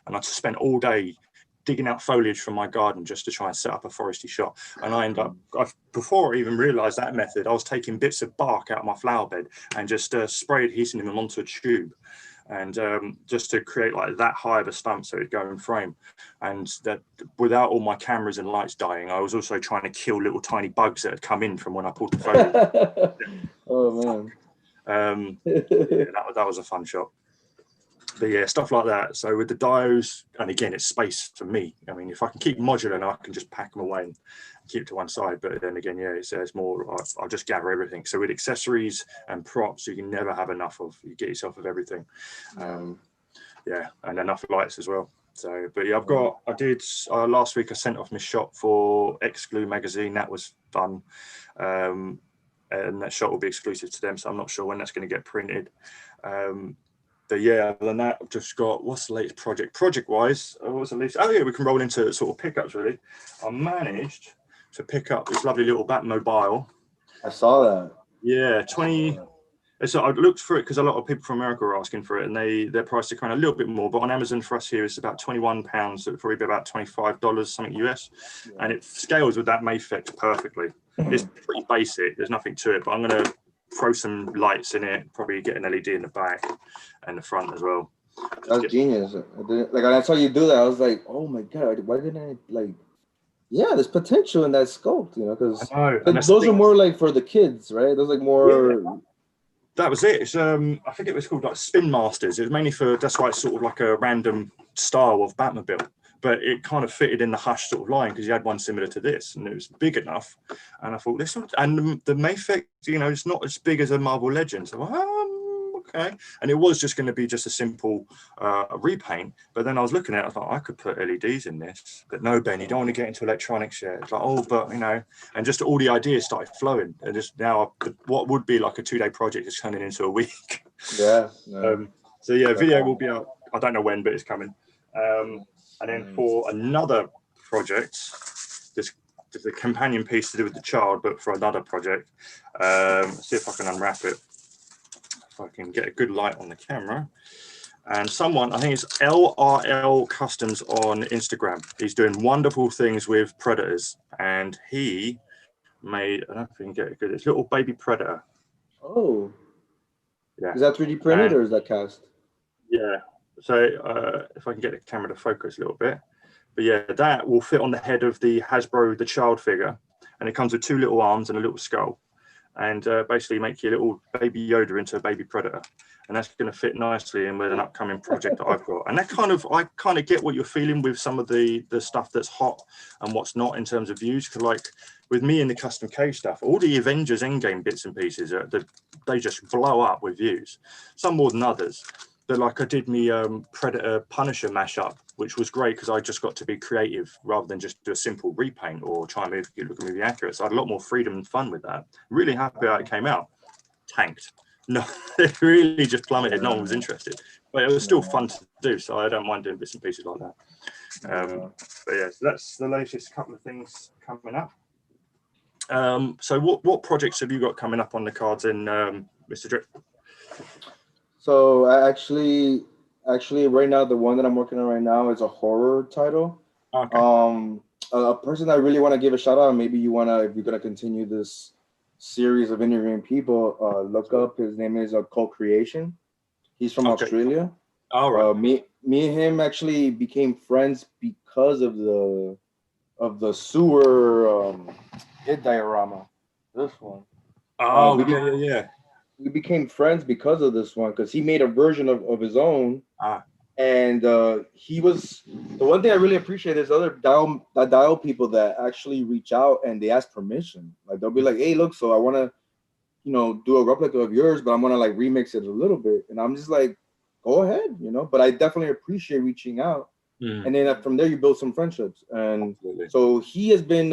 and I spent all day digging out foliage from my garden just to try and set up a foresty shot. And I end up, before I even realized that method, I was taking bits of bark out of my flower bed and just spray adhesing them onto a tube, and just to create like that high of a stump so it'd go in frame. And that without all my cameras and lights dying, I was also trying to kill little tiny bugs that had come in from when I pulled the foliage. Oh man. That was a fun shot. But yeah, stuff like that. So with the dios, and again, it's space for me. I mean, if I can keep modular, I can just pack them away and keep it to one side. But then again, yeah, it's more, I'll just gather everything. So with accessories and props, you can never have enough of. You get yourself of everything. Yeah, and enough lights as well. So, but yeah, I did last week, I sent off my shot for X-Glue magazine. That was fun. And that shot will be exclusive to them. So I'm not sure when that's going to get printed. But yeah, other than that, I've just got, what's the latest project? Project-wise, what's the latest? Oh yeah, we can roll into sort of pickups really. I managed to pick up this lovely little Batmobile. I saw that. Yeah, 20. So I looked for it because a lot of people from America are asking for it, and their price are kind of a little bit more. But on Amazon for us here, it's about £21, so it'd probably be about $25, something US. Yeah. And it scales with that Mayfix perfectly. It's pretty basic. There's nothing to it, but I'm going to throw some lights in it, probably get an LED in the back and the front as well. That's genius. Like when I saw you do that, I was like, oh my god, why didn't I like? Yeah, there's potential in that sculpt, you know, because those are more like for the kids, right? Those like more. Yeah. That was it. It's I think it was called like Spin Masters. It was mainly for, that's why it's sort of like a random style of Batmobile. But it kind of fitted in the Hush sort of line because you had one similar to this, and it was big enough. And I thought this one, and the Mayfix, you know, it's not as big as a Marvel Legends. So okay. And it was just going to be just a simple repaint. But then I was looking at it, I thought I could put LEDs in this. But no, Ben, you don't want to get into electronics yet. It's like, oh, but you know, and just all the ideas started flowing. And just now, what would be like a 2-day project is turning into a week. Yeah. So yeah, video will be out. I don't know when, but it's coming. And then for another project, there's a companion piece to do with the child, but for another project. See if I can unwrap it. If I can get a good light on the camera. And someone, I think it's LRL Customs on Instagram. He's doing wonderful things with predators. And he made, I don't know if we can get it good, it's little baby predator. Oh. Yeah. Is that 3D printed or is that cast? Yeah. So if I can get the camera to focus a little bit. But yeah, that will fit on the head of the Hasbro, the child figure. And it comes with 2 little arms and a little skull. And basically make your little baby Yoda into a baby Predator. And that's going to fit nicely in with an upcoming project that I've got. And that I kind of get what you're feeling with some of the stuff that's hot and what's not in terms of views. Because like with me in the custom cage stuff, all the Avengers Endgame bits and pieces, they just blow up with views. Some more than others. But like I did me Predator Punisher mashup, which was great because I just got to be creative rather than just do a simple repaint or try and look at movie accurate. So I had a lot more freedom and fun with that. I'm really happy how it came out. Tanked. No, it really just plummeted. No one was interested, but it was still fun to do. So I don't mind doing bits and pieces like that. But yeah, so that's the latest couple of things coming up. So what projects have you got coming up on the cards in Mr. Drip? So I actually right now the one that I'm working on right now is a horror title. Okay. A person I really want to give a shout out. Maybe if you're gonna continue this series of interviewing people, look up. His name is Co-Creation. He's from Australia. All right. Me and him actually became friends because of the sewer hit diorama. This one. Oh, yeah. We became friends because of this one, because he made a version of his own. And he was the one thing I really appreciate is other dial people that actually reach out and they ask permission. Like they'll be like, hey, look, so I want to, do a replica of yours, but I'm gonna like remix it a little bit. And I'm just like, go ahead, But I definitely appreciate reaching out. And then from there you build some friendships. And so he has been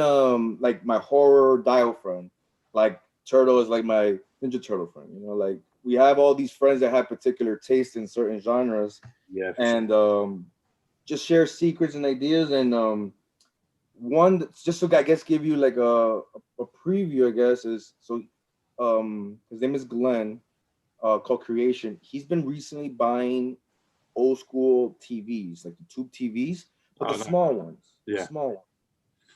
like my horror dial friend. Like Turtle is like my Ninja Turtle friend. Like we have all these friends that have particular taste in certain genres. Yeah. And just share secrets and ideas. And one that's just to I guess give you like a preview, I guess, is so his name is Glenn, Co-Creation. He's been recently buying old school TVs, like the tube TVs, but the small ones. Yeah. Small ones.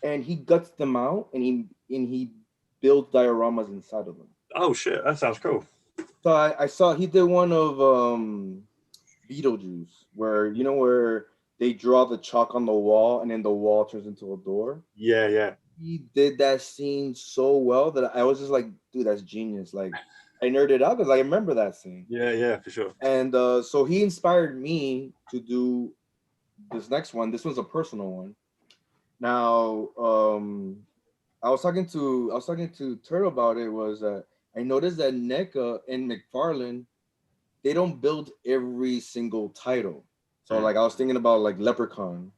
And he guts them out and he builds dioramas inside of them. Oh shit, that sounds cool. So I saw he did one of Beetlejuice, where they draw the chalk on the wall and then the wall turns into a door. Yeah. He did that scene so well that I was just like, dude, that's genius. Like I nerded out because I remember that scene. Yeah, for sure. And so he inspired me to do this next one. This one's a personal one. Now, I was talking to Turtle about it. Was I noticed that NECA and McFarlane, they don't build every single title. So like I was thinking about like Leprechaun,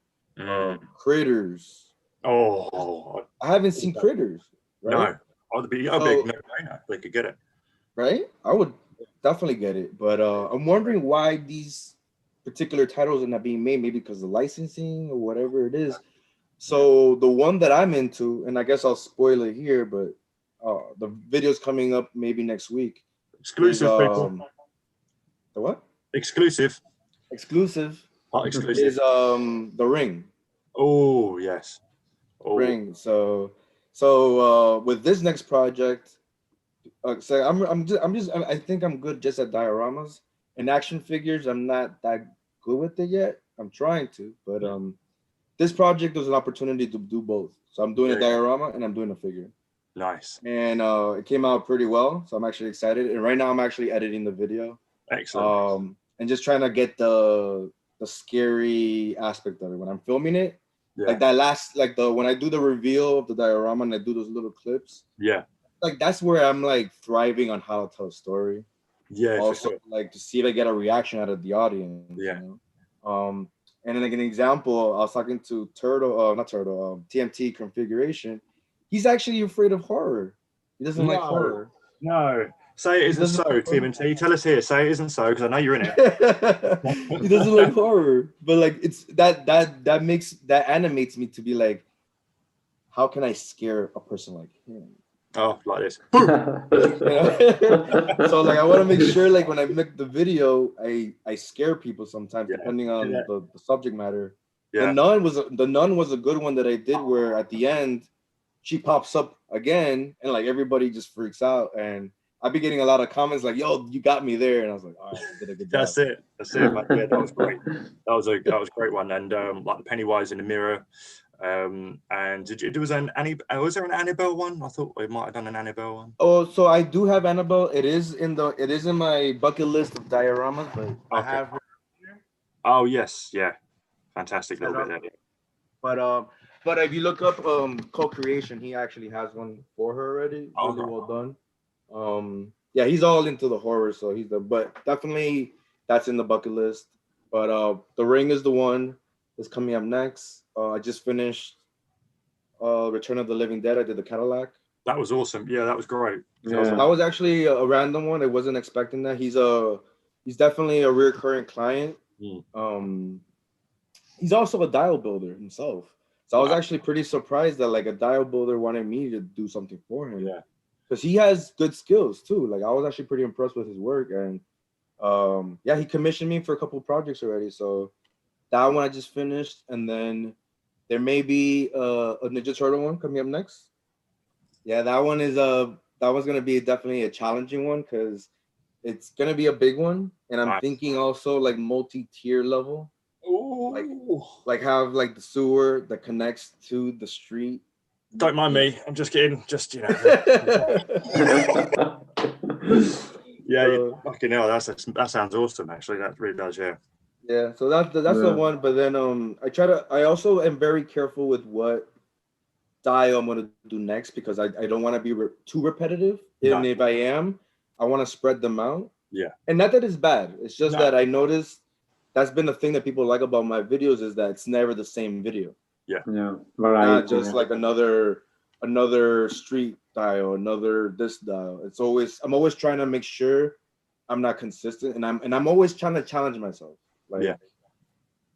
Critters. Oh, I haven't seen Critters. Right? No, I'd be a big no-brainer. They could get it. Right? I would definitely get it, but I'm wondering why these particular titles are not being made. Maybe because of licensing or whatever it is. So the one that I'm into, and I guess I'll spoil it here, but the video's coming up maybe next week. Exclusive, people. The what? Exclusive. Exclusive. Exclusive is The Ring. Oh yes. Ring. So with this next project, so I think I'm good just at dioramas and action figures. I'm not that good with it yet. I'm trying to, but this project was an opportunity to do both. So I'm doing a diorama and I'm doing a figure. Nice. And it came out pretty well. So I'm actually excited. And right now I'm actually editing the video. Excellent. And just trying to get the scary aspect of it when I'm filming it. Like that when I do the reveal of the diorama and I do those little clips. Yeah. Like that's where I'm like thriving on how to tell a story. Yeah. Also, like to see if I get a reaction out of the audience. Yeah. And then like an example, I was talking to TMT Configuration. He's actually afraid of horror. He doesn't like horror. No. Say it isn't so, TMT. Tell us here. Say it isn't so, because I know you're in it. He doesn't like horror. But like it's that animates me to be like, how can I scare a person like him? Oh, like this. So like I want to make sure like when I make the video, I scare people sometimes depending on the subject matter. Yeah. The nun was a good one that I did where at the end she pops up again and like everybody just freaks out and I've been getting a lot of comments like, "Yo, you got me there," and I was like, "All right, I did a good job." That's it, man. Yeah, that was great. That was a great one. And like the Pennywise in the mirror. And was there an Annabelle one? I thought we might have done an Annabelle one. Oh, so I do have Annabelle. It is in my bucket list of dioramas, but I have her here. Oh yes, yeah, fantastic little bit there. But if you look up co-creation, he actually has one for her already. Really well done. Yeah, he's all into the horror, so but definitely that's in the bucket list. But The Ring is the one that's coming up next. I just finished Return of the Living Dead. I did the Cadillac. That was awesome. Yeah, that was great. Yeah. That was actually a random one. I wasn't expecting that. He's definitely a recurring client. He's also a dial builder himself. So I was actually pretty surprised that like a dial builder wanted me to do something for him. Yeah. Because he has good skills too. Like I was actually pretty impressed with his work. And yeah, he commissioned me for a couple of projects already. So that one I just finished. And then there may be a Ninja Turtle one coming up next. Yeah, that one's gonna be definitely a challenging one because it's gonna be a big one. And I'm thinking also like multi-tier level. Ooh. Like have like the sewer that connects to the street. Don't mind me. I'm just kidding. Just Yeah, fucking hell. That sounds awesome. Actually, that really does. Yeah. Yeah. So that's the one. But then I also am very careful with what dial I'm gonna do next because I don't want to be too repetitive. And if I am, I want to spread them out. Yeah. And not that it's bad. It's just that I noticed that's been the thing that people like about my videos is that it's never the same video. Yeah. Yeah. Not just like another street dial, another this dial. I'm always trying to make sure I'm not consistent, and I'm always trying to challenge myself. Like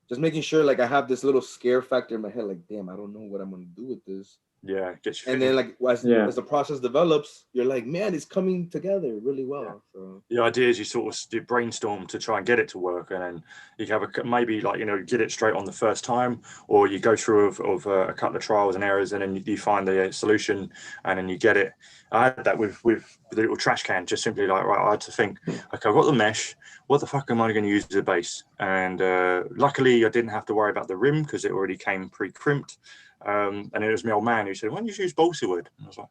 just making sure like I have this little scare factor in my head, like, damn, I don't know what I'm gonna do with this. Yeah. And then like as the process develops, you're like, man, it's coming together really well. Yeah. So the idea is you sort of brainstorm to try and get it to work, and then you have maybe like get it straight on the first time, or you go through a couple of trials and errors, and then you find the solution, and then you get it. I had that with the little trash can, just simply like, right, I had to think, okay, I've got the mesh, what the fuck am I going to use as a base? And luckily I didn't have to worry about the rim because it already came pre-crimped. And it was my old man who said, why don't you use balsa wood? And I was like,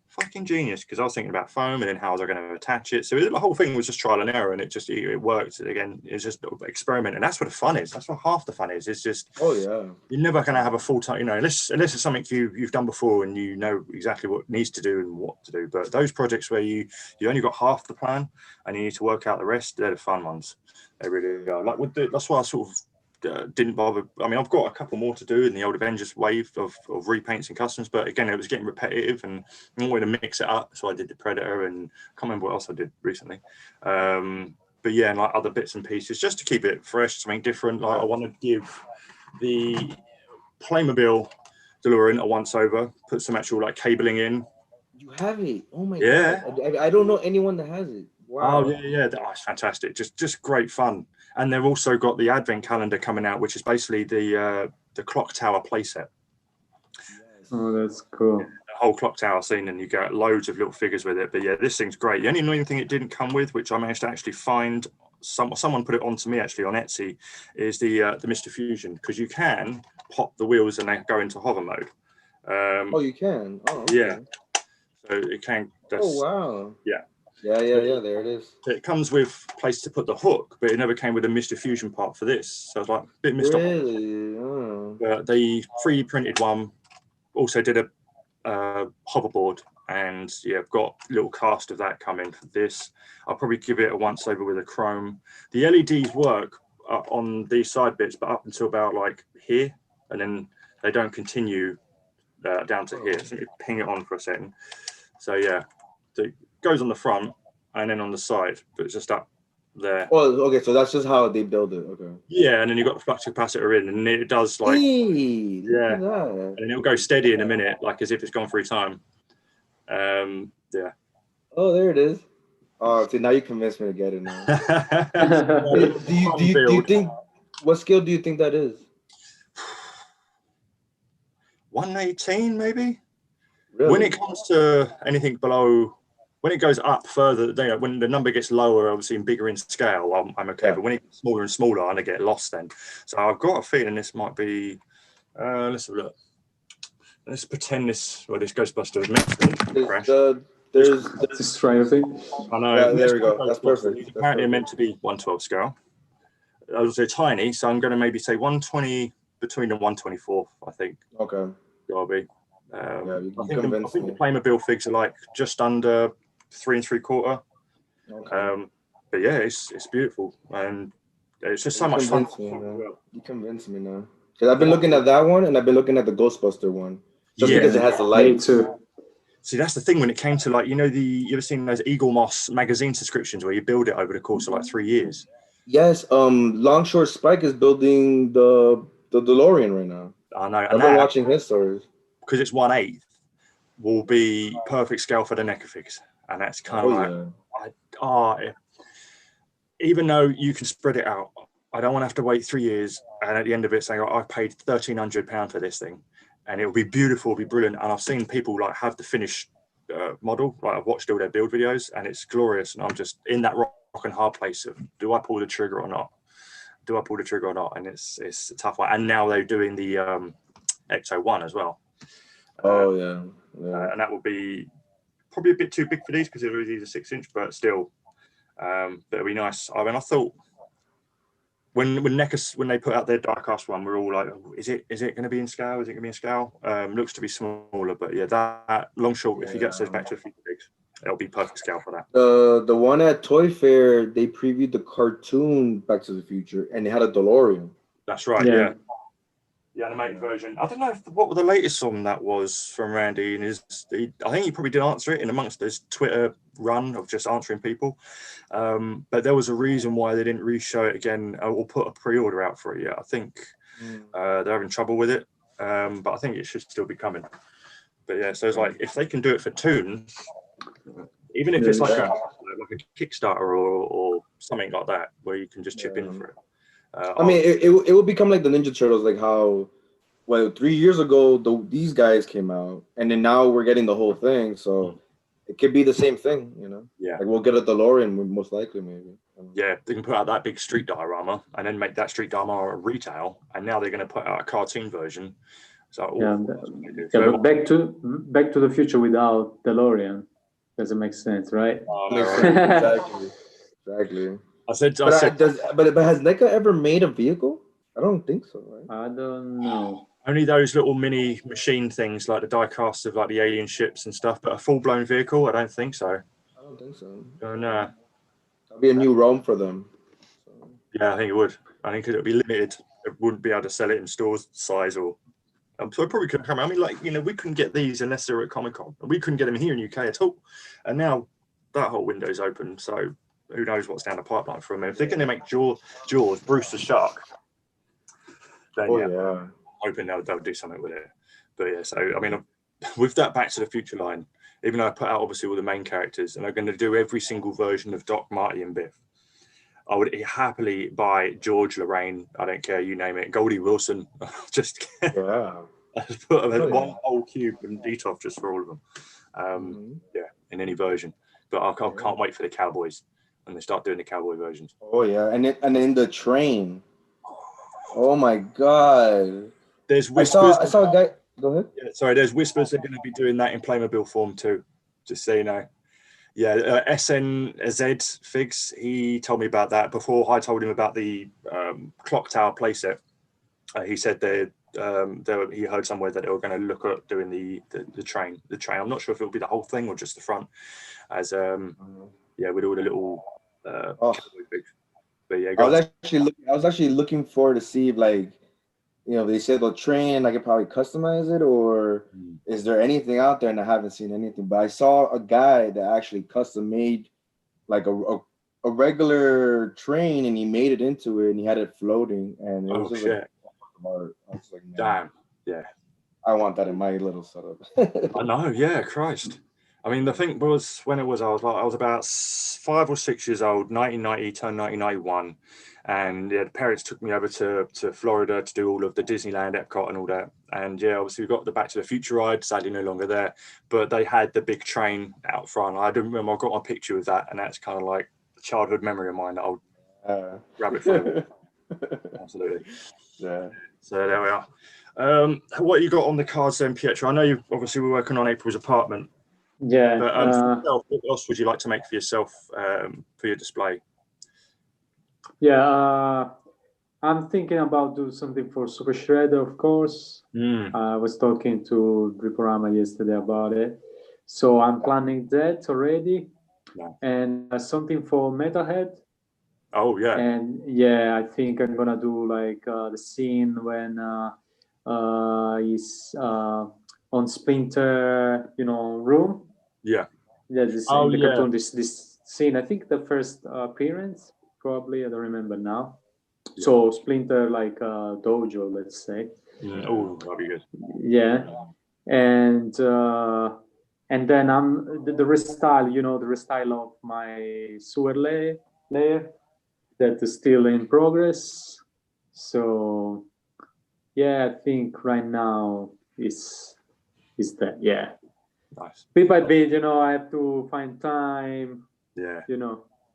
fucking genius, because I was thinking about foam and then how was I going to attach it. So the whole thing was just trial and error, and it worked. Again, it's just experiment, and that's what the fun is. That's what half the fun is. It's just you're never going to have a full time, unless it's something you've done before and you know exactly what needs to do and what to do. But those projects where you only got half the plan and you need to work out the rest, they're the fun ones. They really are. Like that's why I sort of didn't bother. I mean, I've got a couple more to do in the old Avengers wave of repaints and customs, but again, it was getting repetitive and I wanted to mix it up. So I did the Predator, and I can't remember what else I did recently. But yeah, and like other bits and pieces just to keep it fresh, something different. Like I want to give the Playmobil DeLorean a once over, put some actual like cabling in. You have it? Oh my god! I don't know anyone that has it. Wow. Oh yeah. It's fantastic. Just great fun. And they've also got the advent calendar coming out, which is basically the clock tower playset. Yes. Oh, that's cool. The whole clock tower scene, and you get loads of little figures with it. But yeah, this thing's great. The only annoying thing it didn't come with, which I managed to actually find, someone put it onto me actually on Etsy, is the Mr. Fusion, because you can pop the wheels and they go into hover mode. You can. Oh, okay. Yeah. So it can. Oh wow. Yeah. Yeah, there it is. It comes with a place to put the hook, but it never came with a Mr. Fusion part for this. So I was like, a bit missed Really? Oh. But the 3D printed one also did a hoverboard, and yeah, I've got a little cast of that coming for this. I'll probably give it a once over with a chrome. The LEDs work on these side bits, but up until about like here, and then they don't continue down to here. So let me ping it on for a second. So yeah, so it goes on the front and then on the side, but it's just up there. Oh, okay. So that's just how they build it. Okay. Yeah, and then you've got the flux capacitor in, and it does like and then it'll go steady in a minute, like as if it's gone through time. Yeah. Oh, there it is. Oh, see, now you convinced me to get it now. Do you think, what scale do you think that is? 118 maybe. Really? When it comes to anything below when it goes up further, you know, when the number gets lower, obviously and bigger in scale, I'm okay. Yeah. But when it gets smaller and smaller, I'm gonna get lost then. So I've got a feeling this might be. Let's have a look. Let's pretend this. Well, this Ghostbuster is meant to crash. Let's try a thing. I know. Yeah, there we go. That's perfect. These apparently are meant to be 1/12 scale. I was tiny, so I'm going to maybe say 120 between the 1/24. I think. Okay. Gotta be. Yeah, you I think the Playmobil figs are like just under 3 3/4. Okay. But yeah, it's beautiful and it's just so much fun. You convinced me now. Because I've been looking at that one and I've been looking at the Ghostbuster one. Just because it has the light. Me too. See, that's the thing when it came to like, you know, you ever seen those Eagle Moss magazine subscriptions where you build it over the course of like 3 years? Yes. Longshore Spike is building the DeLorean right now. I know. I've been watching his stories. Because it's 1/8 will be perfect scale for the NECA figs. And that's kind of even though you can spread it out, I don't want to have to wait 3 years and at the end of it saying, oh, I've paid £1,300 for this thing. And it'll be beautiful, it'll be brilliant. And I've seen people like have the finished model. Like I've watched all their build videos and it's glorious. And I'm just in that rock and hard place of, do I pull the trigger or not? Do I pull the trigger or not? And it's a tough one. And now they're doing the Ecto-1 as well. And that will be probably a bit too big for these because these are 6-inch, but still, that'll be nice. I mean, I thought when NECA, when they put out their diecast one, we're all like, oh, is it going to be in scale? Is it going to be in scale? Looks to be smaller, but yeah, that Longshore, if you get says Back to the Future figs, it'll be perfect scale for that. The one at Toy Fair, they previewed the cartoon Back to the Future, and they had a DeLorean. That's right. Yeah. The animated version. I don't know what the latest on that was from Randy, and I think he probably did answer it in amongst this Twitter run of just answering people. But there was a reason why they didn't re-show it again or put a pre-order out for it yet. I think they're having trouble with it, but I think it should still be coming. But yeah, so it's like if they can do it for toons, even if it's like a Kickstarter or something like that, where you can just chip in for it. I mean, it will become like the Ninja Turtles, like how, 3 years ago these guys came out, and then now we're getting the whole thing. So it could be the same thing, you know. Yeah. Like we'll get a DeLorean, most likely, maybe. Yeah, they can put out that big street diorama and then make that street diorama retail, and now they're going to put out a cartoon version. So but Back to the Future without DeLorean doesn't make sense, right? Exactly. I said, but has NECA ever made a vehicle? I don't think so, right? I don't know. Only those little mini machine things like the die casts of like the alien ships and stuff, but a full-blown vehicle, I don't think so. I don't think so. Oh, no. That'd be a new realm for them. So. Yeah, I think it would. I think it would be limited. It wouldn't be able to sell it in stores size or. So it probably couldn't come. I mean, like, you know, we couldn't get these unless they were at Comic-Con. We couldn't get them here in UK at all. And now that whole window's open, so who knows what's down the pipeline for them. If they're going to make Jaws, Bruce the Shark, then I'm hoping they'll do something with it. But yeah, so I mean, with that Back to the Future line, even though I put out obviously all the main characters, and they're going to do every single version of Doc, Marty, and Biff, I would happily buy George, Lorraine, I don't care, you name it, Goldie Wilson, just put one whole cube and Detolf just for all of them. Yeah, in any version. But I can't wait for the Cowboys when they start doing the cowboy versions. Oh yeah, and then the train. Oh my God! There's whispers. I saw a guy. Go ahead. Yeah, sorry, there's whispers they're going to be doing that in Playmobil form too. Just so you know. Yeah, SNZ Figs. He told me about that before. I told him about the clock tower playset. He said he heard somewhere that they were going to look at doing the train. The train. I'm not sure if it'll be the whole thing or just the front. As with all the little figs. But yeah, I was actually looking forward to see if, like, you know, they said the train, I could probably customize it, or is there anything out there? And I haven't seen anything, but I saw a guy that actually custom made like a regular train, and he made it into it, and he had it floating, and it was just like, art. I was like, man, damn, yeah, I want that in my little setup. I know, yeah, Christ. I mean, the thing was when it was, I was about 5 or 6 years old, 1990 to 1991. And yeah, the parents took me over to Florida to do all of the Disneyland, Epcot and all that. And yeah, obviously we got the Back to the Future ride, sadly no longer there, but they had the big train out front. I don't remember, I got my picture with that, and that's kind of like a childhood memory of mine that I'll grab it for. Absolutely. Yeah. So there we are. What you got on the cards then, Pietro? I know you obviously were working on April's apartment. Yeah. But for yourself, what else would you like to make for yourself for your display? Yeah, I'm thinking about doing something for Super Shredder, of course. I was talking to DRIPORAMA yesterday about it. So I'm planning that already. Yeah. And something for Metalhead. Oh, yeah. And yeah, I think I'm going to do like the scene when he's on Splinter, room. Yeah. Yeah, this in the cartoon, this scene. I think the first appearance, probably. I don't remember now. Yeah. So Splinter, like dojo, let's say. Oh, that'd be good. Yeah, and then I'm the restyle. The restyle of my sewer layer that is still in progress. So yeah, I think right now is that. Yeah. Nice. Bit by bit, I have to find time. Yeah.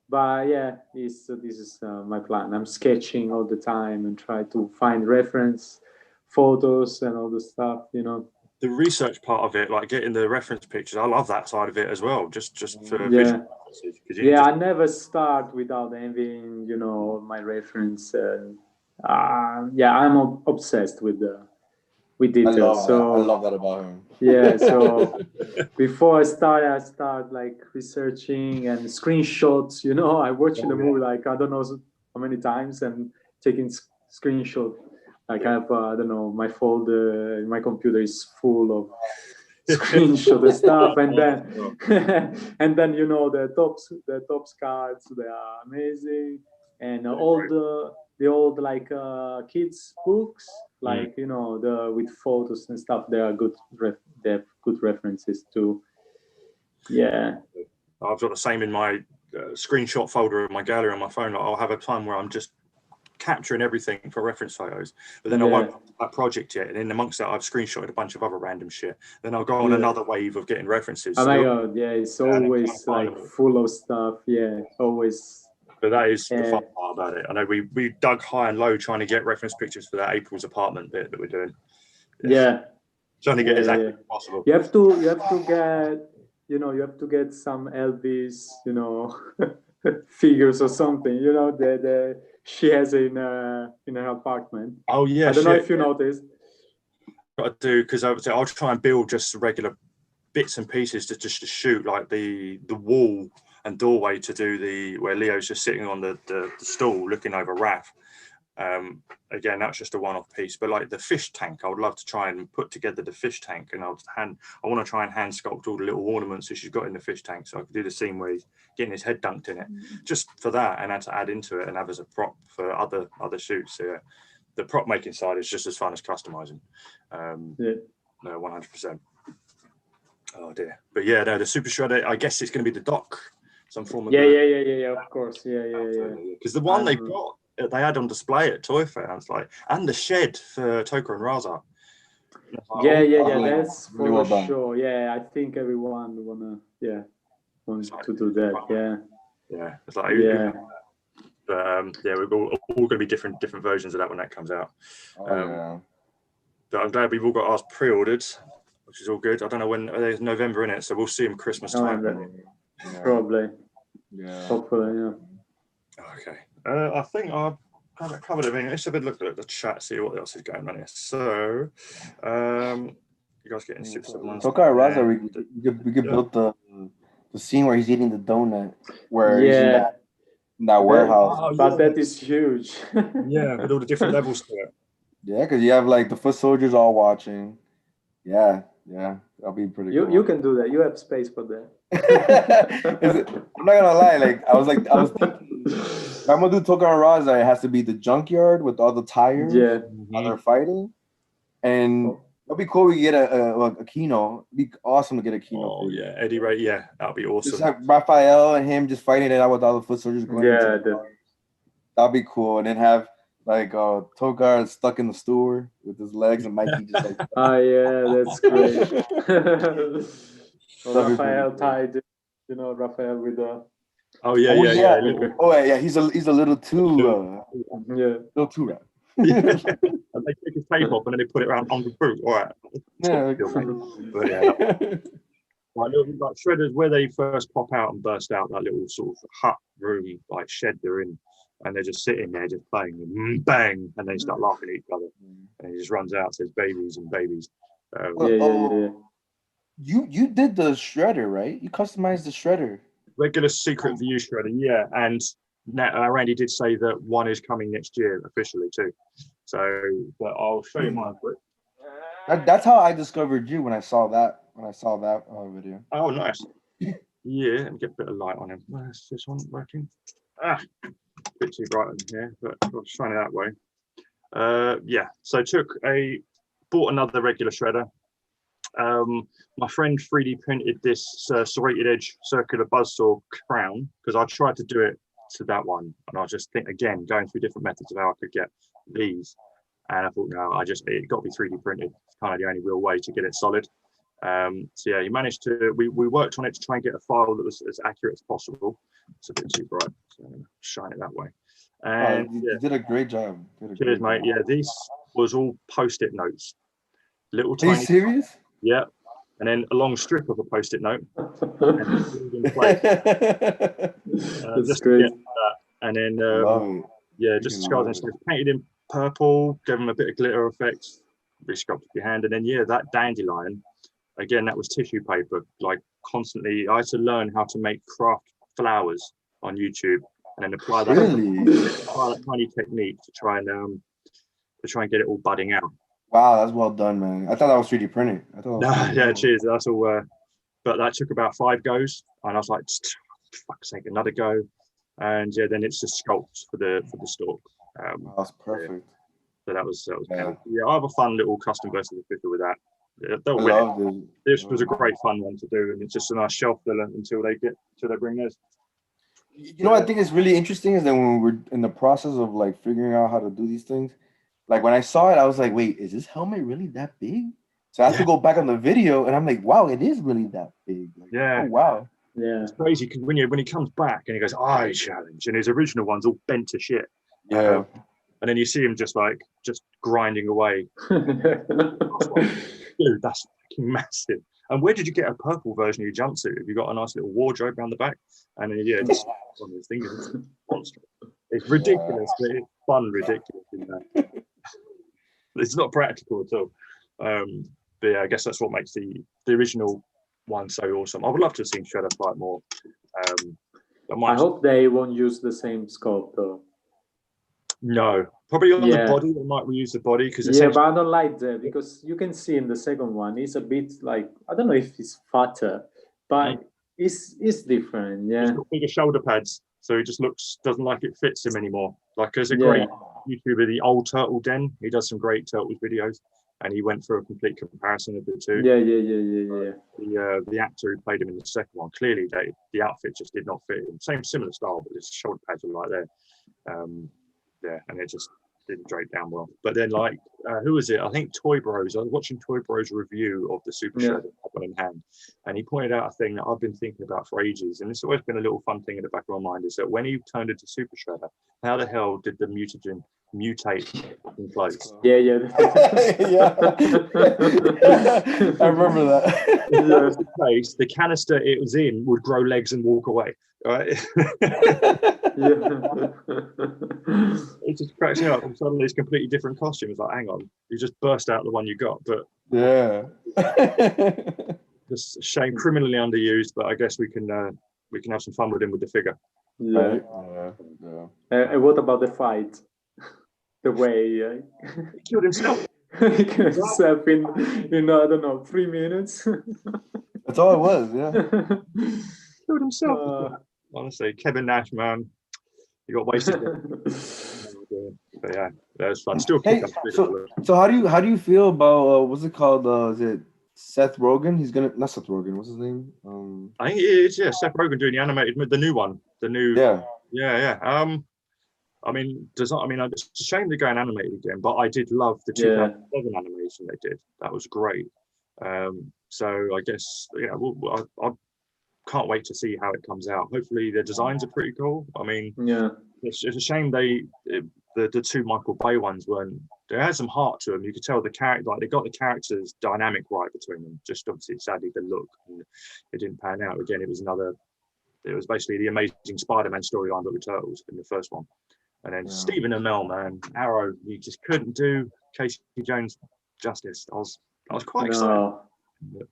But yeah, this is my plan. I'm sketching all the time and try to find reference photos and all the stuff. The research part of it, like getting the reference pictures, I love that side of it as well. Just for visual purposes. I never start without having my reference. I'm obsessed with details. I love that about him. Yeah, so before I start like researching and screenshots. I watch the movie like I don't know how many times and taking screenshot. Like I have I don't know, my folder, my computer is full of screenshot and stuff, and then the tops cards, they are amazing, and all the old like kids books, like the with photos and stuff, they are good. They have good references too. Yeah, I've got the same in my screenshot folder in my gallery on my phone. I'll have a time where I'm just capturing everything for reference photos, but then I won't have that project yet, and in amongst that I've screenshotted a bunch of other random shit. Then I'll go on another wave of getting references. Oh my god, yeah, it's always like full of stuff. Yeah, always. But that is the fun part about it. I know we dug high and low trying to get reference pictures for that April's apartment bit that we're doing. Yeah. Trying to get as accurate as possible. You have to get you have to get some Elvis figures or something. That she has in her apartment. Oh yeah. I don't know if you noticed. I do, because I'll try and build just regular bits and pieces to shoot, like the wall and doorway to do where Leo's just sitting on the stool looking over Raph. Again, that's just a one-off piece, but like the fish tank, I would love to try and put together the fish tank, and I want to try and hand sculpt all the little ornaments that she's got in the fish tank, so I could do the scene where he's getting his head dunked in it, just for that, and to add into it and have as a prop for other shoots. So yeah, the prop making side is just as fun as customizing. No, 100%. Oh dear, but yeah, no, the Super Shredder, I guess it's going to be the dock, some form of yeah, of course, yeah. Because the one they had on display at Toy Fair, and it's like, and the shed for Toka and Raza. Like, that's for sure. Yeah, I think everyone wants to do that. Yeah, it's like but we're all going to be different versions of that when that comes out. But I'm glad we've all got ours pre-ordered, which is all good. I don't know when, there's November in it, so we'll see them Christmas time. Probably. Yeah. Hopefully, yeah. Okay. I think I've kind of covered everything. Let's have a look at the chat, see what else is going on here. So, you guys getting sips of lunch? Toka Raza, we could build the scene where he's eating the donut, where he's in that warehouse. But that is huge. Yeah, with all the different levels to it. Yeah, because you have like the foot soldiers all watching. Yeah, that'll be pretty cool. You can do that. You have space for that. I'm not gonna lie. Like I was thinking, if I'm gonna do Toka Raza, it has to be the junkyard with all the tires. Yeah, while they're fighting, and That'd be cool. We get a Kino. It'd be awesome to get a Kino. Oh yeah, Eddie Ray. Yeah, that'd be awesome. Just have Raphael and him just fighting it out with all the foot soldiers going. Yeah, that'd be cool. And then have like Togar stuck in the store with his legs and Mikey just like. Oh yeah, that's great. Raphael tied, Raphael with the. Oh yeah. Oh yeah, he's a little too little too rap. Yeah. And they take his tape off and then they put it around on the boot. All right. Yeah. But yeah. Like shredders where they first pop out and burst out, that little sort of hut room like shed they're in, and they're just sitting there just playing and bang, and they start laughing at each other, and he just runs out, says babies and babies. Yeah. You did the shredder, right? You customized the shredder. Regular secret view shredder, yeah. And Randy did say that one is coming next year officially too. So, but I'll show you mine quick. That's how I discovered you when I saw that video. Oh, nice. Yeah, let me get a bit of light on him. Where's this one working? A bit too bright in here, but I'll shine it that way. Yeah, so bought another regular shredder. My friend 3D printed this serrated edge circular buzzsaw crown because I tried to do it to that one, and I just think again going through different methods of how I could get these, and I thought no, it got to be 3D printed. It's kind of the only real way to get it solid. So yeah, he managed to. We worked on it to try and get a file that was as accurate as possible. It's a bit too bright, so I'm gonna shine it that way. And you did a great job. Cheers, mate. Yeah, this was all post-it notes. Little tiny. Are you serious? Yeah, and then a long strip of a post-it note. That's great. And then just skulls and painted in purple, gave them a bit of glitter effect, re-sculpted your hand, and then that dandelion. Again, that was tissue paper. Like constantly, I had to learn how to make craft flowers on YouTube, and then apply that tiny technique to try and get it all budding out. Wow, that's well done, man. I thought that was 3D printed. Cheers. That's all. But that took about 5 goes, and I was like, fuck's sake, another go. And then it's just sculpt for the stalk. That's perfect. Yeah. So that was I have a fun little custom versus official with that. This was a great fun one to do, and it's just a nice shelf filler until they bring theirs. You know what I think is really interesting is that when we're in the process of like figuring out how to do these things, like when I saw it, I was like, wait, is this helmet really that big? So I have to go back on the video, and I'm like, wow, it is really that big. Like, yeah. Oh, wow. Yeah. It's crazy because when he comes back and he goes, I challenge, and his original one's all bent to shit. Yeah. And then you see him just grinding away. Dude, that's fucking massive. And where did you get a purple version of your jumpsuit? Have you got a nice little wardrobe around the back? And then just on this thing, it's monstrous. It's ridiculous, but it's fun, ridiculous. It's not practical at all. But yeah, I guess that's what makes the original one so awesome. I would love to have seen Shredder fight more. I hope they won't use the same sculpt though. No, probably on the body. They might reuse the body because but I don't like that because you can see in the second one it's a bit like I don't know if it's fatter, but it's different. Yeah, he's got bigger shoulder pads, so he just doesn't like it fits him anymore. Like there's a great YouTuber, the old Turtle Den. He does some great Turtles videos, and he went through a complete comparison of the two. Yeah. The actor who played him in the second one, clearly the outfit just did not fit him. Similar style, but his shoulder pads were like there. And it just didn't drape down well. But then, who was it? I think Toy Bros. I was watching Toy Bros review of the Super Shredder in hand, and he pointed out a thing that I've been thinking about for ages, and it's always been a little fun thing in the back of my mind, is that when he turned into Super Shredder, how the hell did the mutagen mutate in clothes? Yeah. I remember that. The canister it was in would grow legs and walk away. Right? It just cracks me up, and suddenly it's a completely different costume. It's like, hang on, you just burst out the one you got. But just a shame, criminally underused. But I guess we can have some fun with him with the figure. Yeah. And what about the fight? The way he killed himself. He killed himself in I don't know 3 minutes. That's all it was. Yeah. Killed himself. Honestly, Kevin Nash, man, he got wasted. But yeah, that's fun. Still Hey, kick up. so how do you feel about what's it called? Is it Seth Rogen? He's gonna not Seth Rogen. What's his name? I think it is. Yeah, Seth Rogen doing the animated, the new one, the new. Yeah. I mean, it's a shame they're going animated again, but I did love the 2007 animation they did. That was great. So I guess I can't wait to see how it comes out. Hopefully the designs are pretty cool. I mean, it's a shame the two Michael Bay ones weren't. They had some heart to them. You could tell the character, like they got the characters dynamic right between them. Just obviously, sadly, the look, and it didn't pan out. Again, it was basically the Amazing Spider-Man storyline, but with turtles in the first one. And then Stephen Amell, man, Arrow, you just couldn't do Casey Jones justice. I was quite excited. But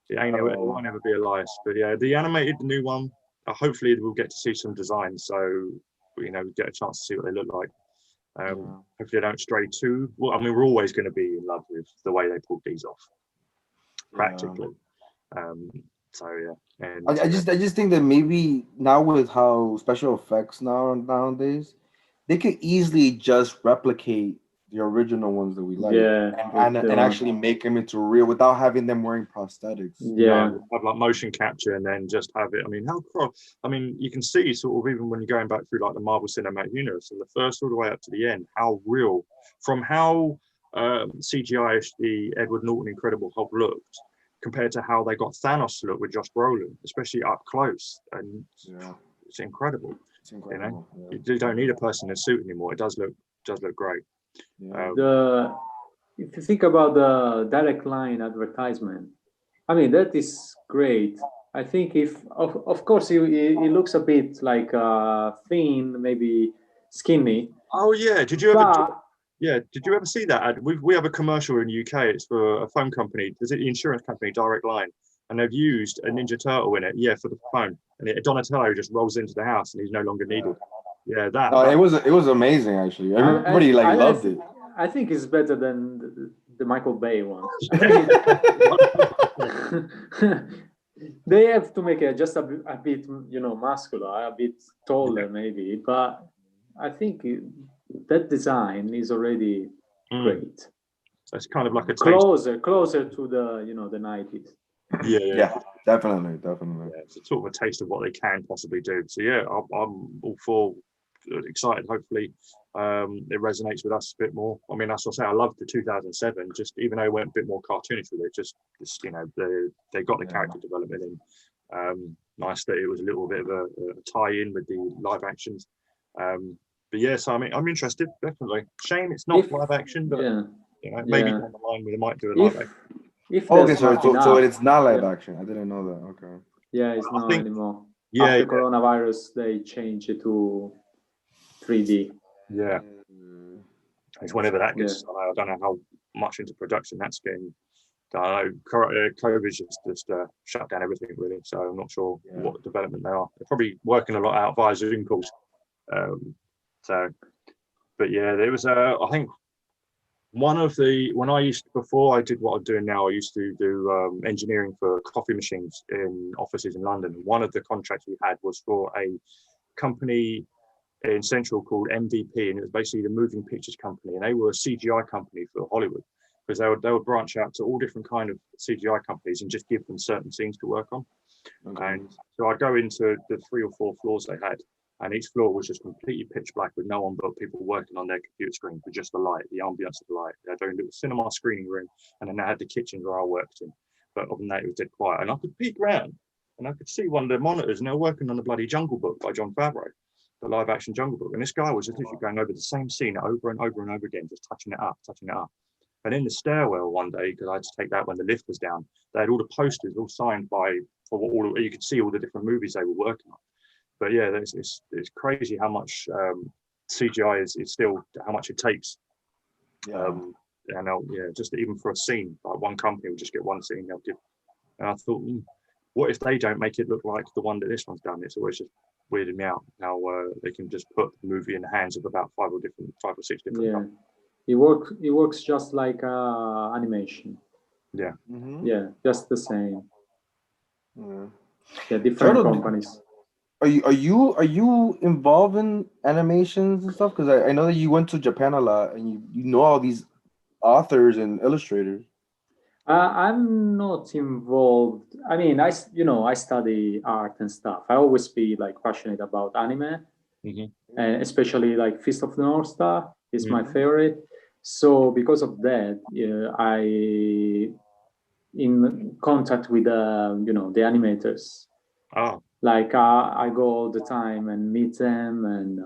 it won't ever be a lice. But yeah, the animated, the new one, hopefully we'll get to see some designs, so we get a chance to see what they look like. Hopefully they don't stray too well. I mean, we're always going to be in love with the way they pulled these off, practically. So yeah, and I just think that maybe now with how special effects nowadays, they could easily just replicate the original ones that we like, and actually make them into real without having them wearing prosthetics. Have like motion capture and then just have it. I mean, you can see sort of even when you're going back through like the Marvel Cinematic Universe and the first all the way up to the end, how real, from how CGI the Edward Norton Incredible Hulk looked compared to how they got Thanos to look with Josh Brolin, especially up close, and it's incredible. It's incredible. You don't need a person in a suit anymore. It does look great. If you think about the direct line advertisement, I mean that is great. I think of course he looks a bit like thin, maybe skinny. Oh yeah, did you ever see that ad? We have a commercial in the UK. It's for a phone company. Is it the insurance company Direct Line? And they've used a Ninja Turtle in it, for the phone. And Donatello just rolls into the house and he's no longer needed. Yeah, it was amazing actually. Everybody loved it. I think it's better than the Michael Bay one. They have to make it just a bit, muscular, a bit taller maybe, but I think that design is already great. So it's kind of like a closer to the 90s. Yeah, definitely. Yeah, it's sort of a taste of what they can possibly do. So yeah, I'm all for excited. Hopefully, it resonates with us a bit more. I mean, that's what I say. I loved the 2007. Just even though it went a bit more cartoonish with it, just they got the character development in. Nice that it was a little bit of a tie-in with the live actions. But yeah, so I'm interested, definitely. Shame it's not live action, but maybe down the line we might do a live action. So it's not live action. I didn't know that. Okay. Yeah, it's not anymore. After coronavirus, they changed it to 3D. Yeah. It's whenever that gets. I don't know how much into production that's getting. I know COVID's just shut down everything really. So I'm not sure what development they are. They're probably working a lot out via Zoom calls. But yeah, there was I think when before I did what I'm doing now, I used to do engineering for coffee machines in offices in London. One of the contracts we had was for a company in Central called MVP, and it was basically the moving pictures company, and they were a CGI company for Hollywood, because they would branch out to all different kind of CGI companies and just give them certain scenes to work on. And so I'd go into the 3 or 4 floors they had, and each floor was just completely pitch black with no one but people working on their computer screen with just the light, the ambience of the light. They had their little cinema screening room, and then they had the kitchens where I worked in. But other than that, it was dead quiet. And I could peek around, and I could see one of the monitors, and they were working on the bloody Jungle Book by Jon Favreau, the live action Jungle Book. And this guy was just literally going over the same scene over and over and over again, just touching it up. And in the stairwell one day, because I had to take that when the lift was down, they had all the posters all signed you could see all the different movies they were working on. But yeah, it's crazy how much CGI is still, how much it takes. Just even for a scene, like one company will just get one scene they'll give. And I thought, what if they don't make it look like the one that this one's done? It's always just weirded me out how they can just put the movie in the hands of about 5 or 6 different companies. It works just like animation. Yeah. Yeah, just the same. Yeah, different companies. Are you involved in animations and stuff? Because I know that you went to Japan a lot and you know all these authors and illustrators. I'm not involved. I mean, I study art and stuff. I always be like passionate about anime, and especially like Fist of the North Star is my favorite. So because of that, I in contact with the animators. Like I go all the time and meet them, and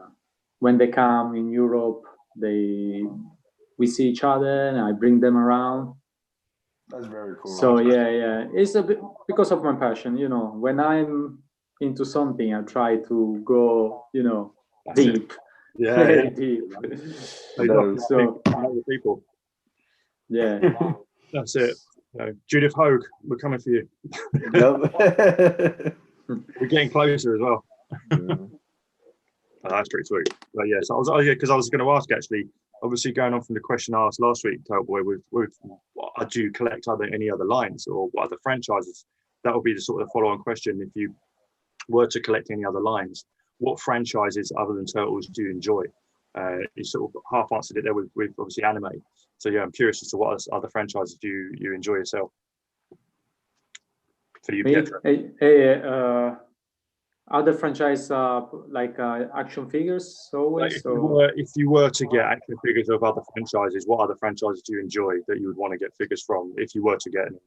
when they come in Europe, we see each other, and I bring them around. That's very cool. So yeah, it's a bit because of my passion. When I'm into something, I try to go, deep. Yeah. Deep. So people. Yeah. That's it. Judith Hogue, we're coming for you. We're getting closer as well. That's pretty sweet. But yeah, so I was going to ask actually. Obviously, going on from the question I asked last week, Turtleboy, do you collect any other lines or what other franchises? That would be the sort of follow-on question. If you were to collect any other lines, what franchises other than Turtles do you enjoy? You sort of half answered it there with obviously anime. So yeah, I'm curious as to what other franchises do you enjoy yourself? For you, Pietro. Other franchise like action figures always. If you were to get action figures of other franchises, what other franchises do you enjoy that you would want to get figures from if you were to get any?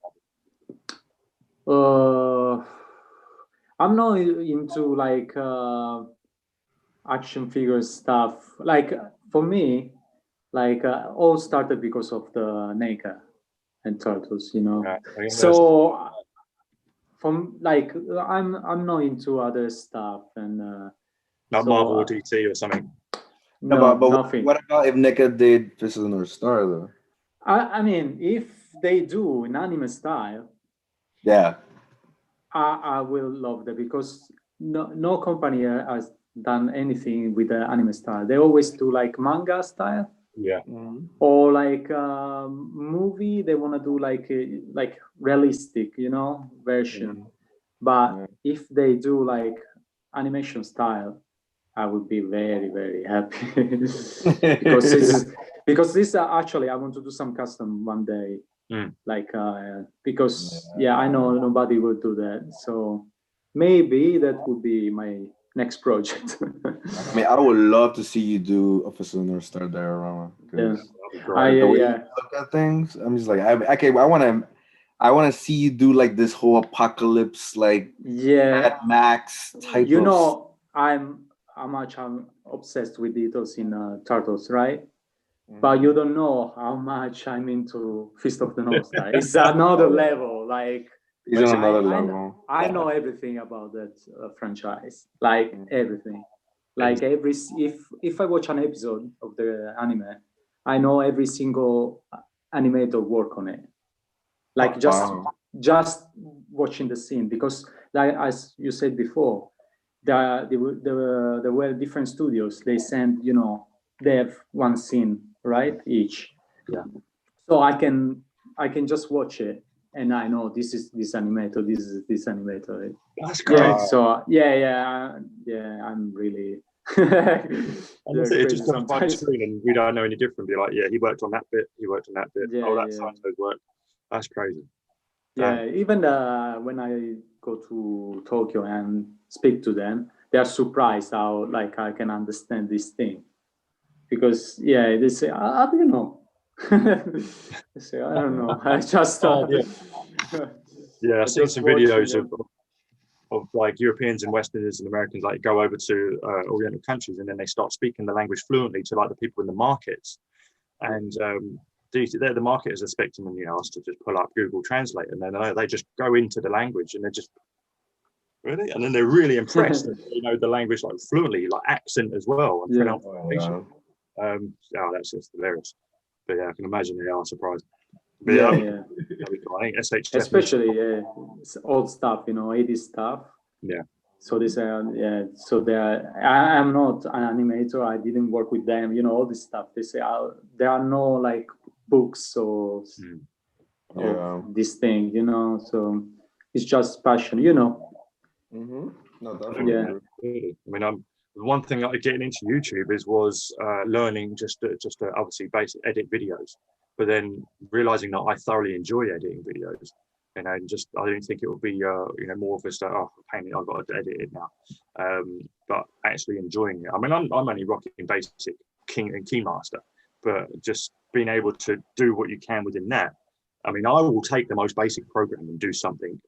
I'm not into like action figure stuff. Like for me, like all started because of the NECA and Turtles, So from like I'm not into other stuff and not Marvel or DC or something. No, but nothing. What about if NECA did Fist of the North Star though? I mean, if they do in anime style, yeah, I will love that because no company has done anything with the anime style. They always do like manga style. Yeah. Or like movie, they want to do like realistic, version. But if they do like animation style, I would be very, very happy because this actually I want to do some custom one day, like because I know nobody will do that, so maybe that would be my next project. I mean, I would love to see you do a Fist of the North Star diorama. Yeah. The way you look at things, I'm just like, I want to see you do like this whole apocalypse, like Mad Max type. How much I'm obsessed with details in Turtles, right? But you don't know how much I'm into Fist of the North Star. It's another level. Like I know everything about that franchise, like everything. Like if I watch an episode of the anime, I know every single animator work on it. Like just watching the scene, because like as you said before, there were different studios. They send, they have one scene, right, each. Yeah. So I can just watch it, and I know this is this animator, this is this animator. That's great. Yeah, so I'm really. It's just on my screen, and we don't know any different. Be like, yeah, he worked on that bit. He worked on that bit. That's so-and-so's work. That's crazy. Yeah, even when I go to Tokyo and speak to them, they are surprised how like I can understand this thing, because they say, I don't know. They say, I don't know. I just I've seen some videos of like Europeans and Westerners and Americans like go over to Oriental countries, and then they start speaking the language fluently to like the people in the markets, and the marketers are expecting them, to just pull up Google Translate, and then they just go into the language, and they're just really, and then they're really impressed that they know the language like fluently, like accent as well and pronunciation. That's just hilarious. But I can imagine they are surprised. But I think SHF, especially old stuff, 80s stuff. Yeah. So they say, so I'm not an animator. I didn't work with them. All this stuff. They say there are no like books or this thing. So it's just passion. No, definitely. Really. I mean, the one thing like getting into YouTube was learning just to obviously basic edit videos, but then realizing that I thoroughly enjoy editing videos, and just I don't think it would be more of a pain. I've got to edit it now, but actually enjoying it. I mean, I'm only rocking basic King and Keymaster, but just being able to do what you can within that. I mean, I will take the most basic program and do something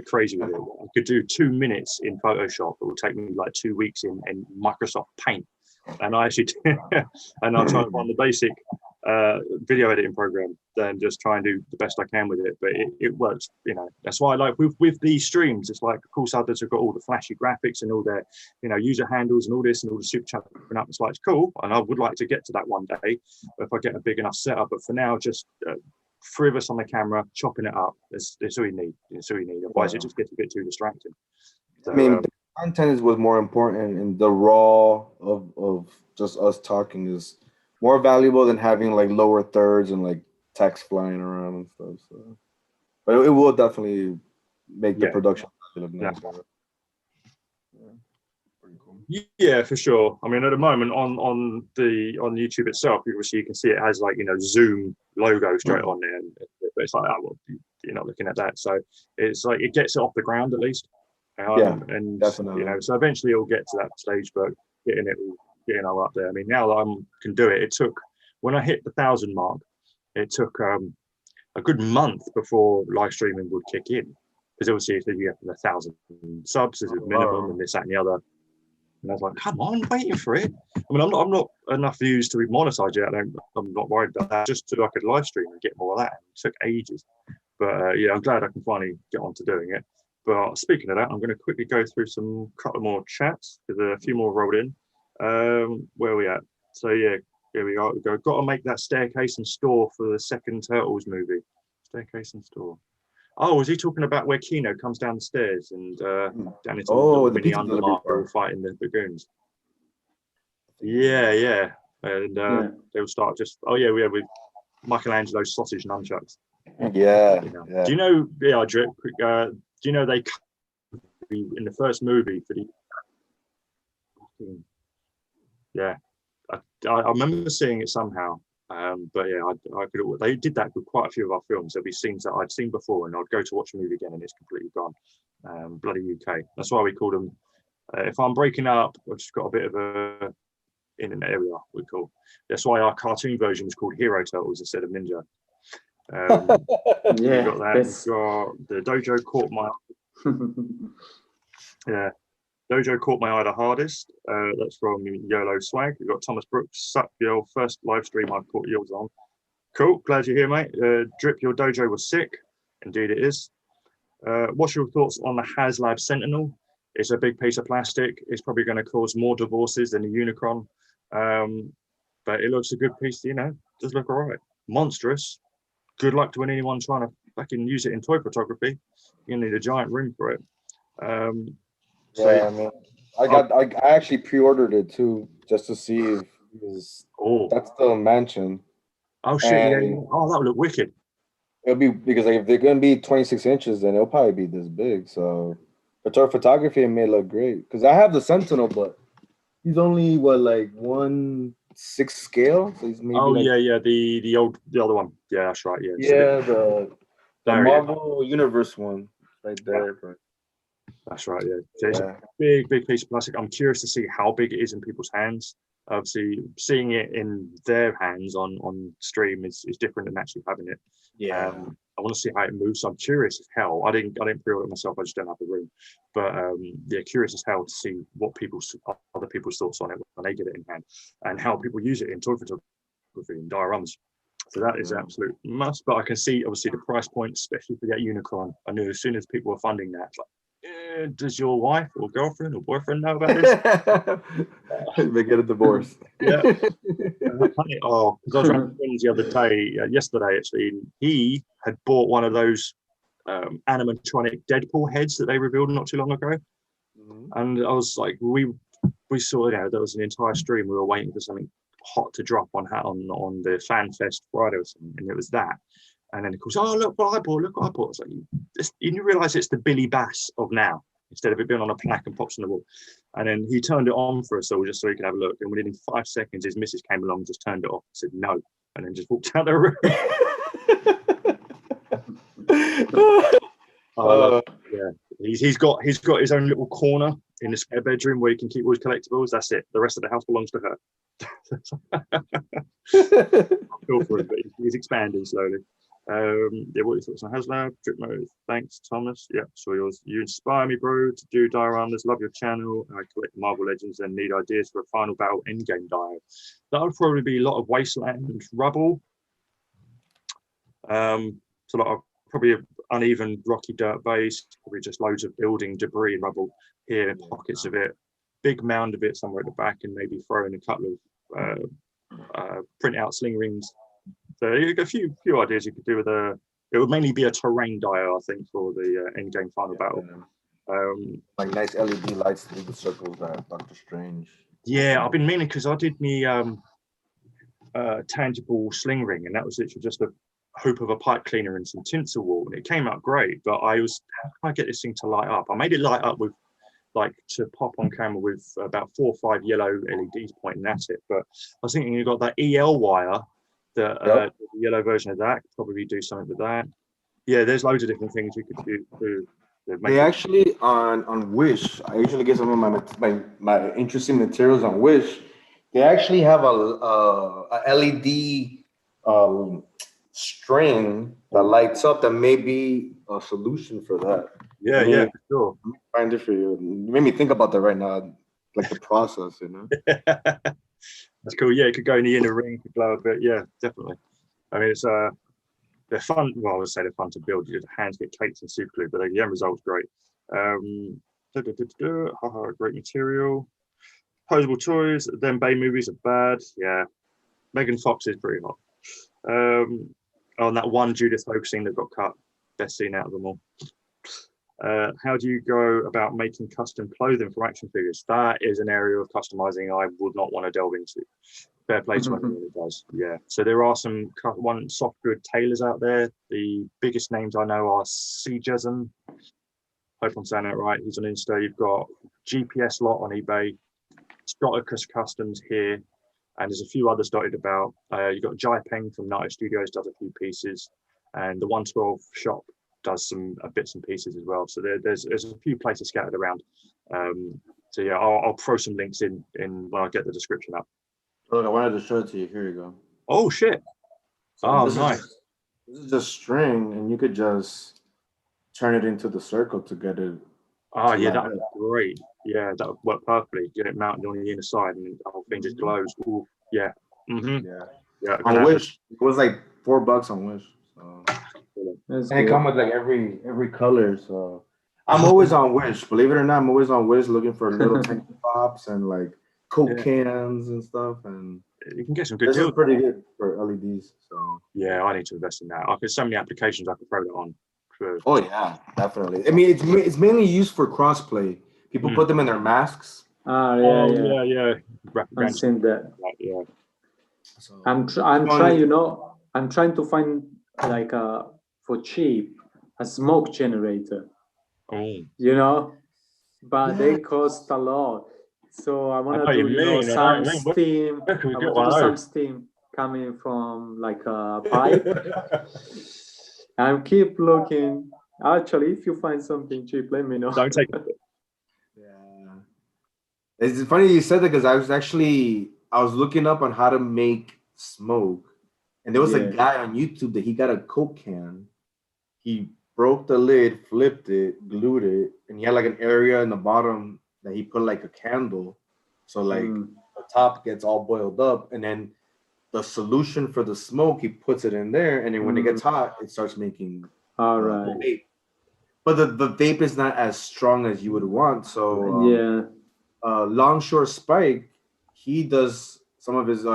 crazy with it. I could do 2 minutes in Photoshop. It will take me like 2 weeks in Microsoft Paint, and I actually and I'll try and find the basic video editing program, then just try and do the best I can with it. But it works, That's why I like with these streams. It's like, of course, others have got all the flashy graphics and all their user handles and all this and all the super chat up. It's like, it's cool, and I would like to get to that one day if I get a big enough setup. But for now, just 3 of us on the camera chopping it up. It's all you need. It's all you need. Otherwise, it just gets a bit too distracting. So, I mean, the content is what's more important, and the raw of just us talking is more valuable than having like lower thirds and like text flying around and stuff. So, but it will definitely make the production look nicer. Pretty cool. Yeah, for sure. I mean, at the moment on YouTube itself, you can see it has like Zoom logo straight on there, but it's like, you're not looking at that. So it's like it gets it off the ground at least. And definitely. So eventually it'll get to that stage, but getting all up there. I mean, now that I can do it, it took, when I hit the 1,000 mark, it took a good month before live streaming would kick in, because obviously if you get 1,000 subs as a minimum and this, that, and the other. And I was like, come on, I'm waiting for it. I mean, I'm not enough views to be monetized yet. I'm not worried about that. Just so I could live stream and get more of that. It took ages. But I'm glad I can finally get on to doing it. But speaking of that, I'm going to quickly go through some couple more chats, because a few more rolled in. Where are we at? So here we are. Got to make that staircase and store for the second Turtles movie. Staircase and store. Oh, was he talking about where Kino comes down the stairs and down into the mini Undermark fighting the bagoons? Yeah. And they will start just with Michelangelo's sausage nunchucks. Yeah. Do you know? Yeah, Drip. Do you know they in the first movie for the? Yeah, I remember seeing it somehow. But yeah, I could. They did that with quite a few of our films. There'd be scenes that I'd seen before, and I'd go to watch a movie again, and it's completely gone. Bloody UK. That's why we call them. If I'm breaking up, I've just got a bit of a internet area. We call. That's why our cartoon version was called Hero Turtles instead of Ninja. Yeah, got that. Got the Dojo caught my. Yeah. Dojo caught my eye the hardest. That's from YOLO Swag. We've got Thomas Brooks. Sup, your first live stream I've caught yours on. Cool, glad you're here, mate. Drip, your dojo was sick. Indeed it is. What's your thoughts on the HasLab Sentinel? It's a big piece of plastic. It's probably going to cause more divorces than the Unicron. But it looks a good piece, does look all right. Monstrous. Good luck to anyone trying to fucking use it in toy photography. You're going to need a giant room for it. I mean, I actually pre-ordered it too, just to see if that's the mansion. Oh shit! Oh, that would look wicked. It'll be because if they're gonna be 26 inches, then it'll probably be this big. So for toy photography, it may look great. Because I have the Sentinel, but he's only 1/6 scale. So he's maybe the other one. Yeah, that's right. Yeah, the Marvel Universe one right there. But that's right, yeah. So it's a big piece of plastic. I'm curious to see how big it is in people's hands. Obviously, seeing it in their hands on stream is different than actually having it. Yeah. I want to see how it moves. So I'm curious as hell. I didn't pre-order it myself. I just don't have the room. But curious as hell to see what other people's thoughts on it when they get it in hand, and how people use it in toy photography and dioramas. So that is an absolute must. But I can see obviously the price point, especially for that Unicron. I knew as soon as people were funding that, it's like, does your wife or girlfriend or boyfriend know about this? They get a divorce. Yeah. Because I was around friends the other day, yesterday actually, he had bought one of those animatronic Deadpool heads that they revealed not too long ago. Mm-hmm. And I was like, we saw there was an entire stream. We were waiting for something hot to drop on the Fan Fest Friday or something, and it was that. And then of course, look what I bought. It's like you realise it's the Billy Bass of now. instead of it being on a plaque and pops on the wall. And then he turned it on for us all just so he could have a look. And within 5 seconds, his missus came along and just turned it off and said no, and then just walked out the room. Yeah, he's got his own little corner in the spare bedroom where he can keep all his collectibles. That's it. The rest of the house belongs to her. Feel for it, but he's expanding slowly. Yeah, what are your thoughts on HasLab? Drip mode. Thanks, Thomas. Yeah, saw yours. You inspire me, bro, to do dioramas. Love your channel. I collect Marvel Legends and need ideas for a final battle endgame dio. That would probably be a lot of wasteland and rubble. So a lot of probably uneven rocky dirt base, probably just loads of building debris and rubble here, pockets of it, big mound of it somewhere at the back, and maybe throw in a couple of print out sling rings. So a few ideas you could do with it would mainly be a terrain dio, I think, for the end game final battle. Like nice LED lights through the circles that Doctor Strange. Yeah, I've been meaning, because I did me tangible sling ring, and that was literally just a hoop of a pipe cleaner and some tinsel wool, and it came out great. But how can I get this thing to light up? I made it light up with, like, to pop on camera with about 4 or 5 yellow LEDs pointing at it. But I was thinking, you've got that EL wire, the yellow version of that, could probably do something with that. Yeah, there's loads of different things you could do. They actually on Wish, I usually get some of my interesting materials on Wish. They actually have a LED string that lights up that may be a solution for that. Yeah, for sure. Let me find it for you. You made me think about that right now, like the process, you know. That's cool. Yeah, it could go in the inner ring, could glow a bit. Yeah, definitely. I mean, it's they're fun. Well, I would say they're fun to build. Your hands get caked in super glue, but the end result's great. Great material. Posable toys. Then Bay movies are bad. Yeah, Megan Fox is pretty hot. On that one Judith Hogue scene that got cut, best scene out of them all. How do you go about making custom clothing for action figures? That is an area of customizing I would not want to delve into. Fair play to anyone who does. Yeah. So there are some soft good tailors out there. The biggest names I know are CJism. Hope I'm saying that right. He's on Insta. You've got GPS Lot on eBay. Scotticus Customs here, and there's a few others dotted about. You've got Jai Peng from Night Studios does a few pieces, and the 112 shop does some bits and pieces as well. So there's a few places scattered around. So yeah, I'll throw some links in when I get the description up. Look, I wanted to show it to you. Here you go. Oh shit! So nice. This is just string, and you could just turn it into the circle to get it. Oh yeah, that would be great. Yeah, that would work perfectly. Get it mounted on the inner side, and the whole thing just glows. Ooh, yeah. Yeah. On Wish, it was like $4 on Wish. So. And it come with like every color. So I'm always on Wish. Believe it or not, I'm always on Wish looking for little tank tops and like Coke cans and stuff. And you can get some good deals. This is pretty good for LEDs. So yeah, I need to invest in that. There's so many applications I could throw that on. Oh yeah, definitely. I mean, it's mainly used for crossplay. People put them in their masks. Yeah. I've seen that. Yeah. So I'm trying. I'm trying to find like for cheap a smoke generator. But they cost a lot. So I want to do some steam. I want to do some steam coming from like a pipe. I keep looking. Actually, if you find something cheap, let me know. Don't take it. Yeah. It's funny you said that because I was looking up on how to make smoke. And there was a guy on YouTube that he got a Coke can. He broke the lid, flipped it, glued it, and he had like an area in the bottom that he put like a candle. So like the top gets all boiled up, and then the solution for the smoke, he puts it in there, and then when it gets hot, it starts making vape. But the vape is not as strong as you would want. So Longshore Spike, he does some of his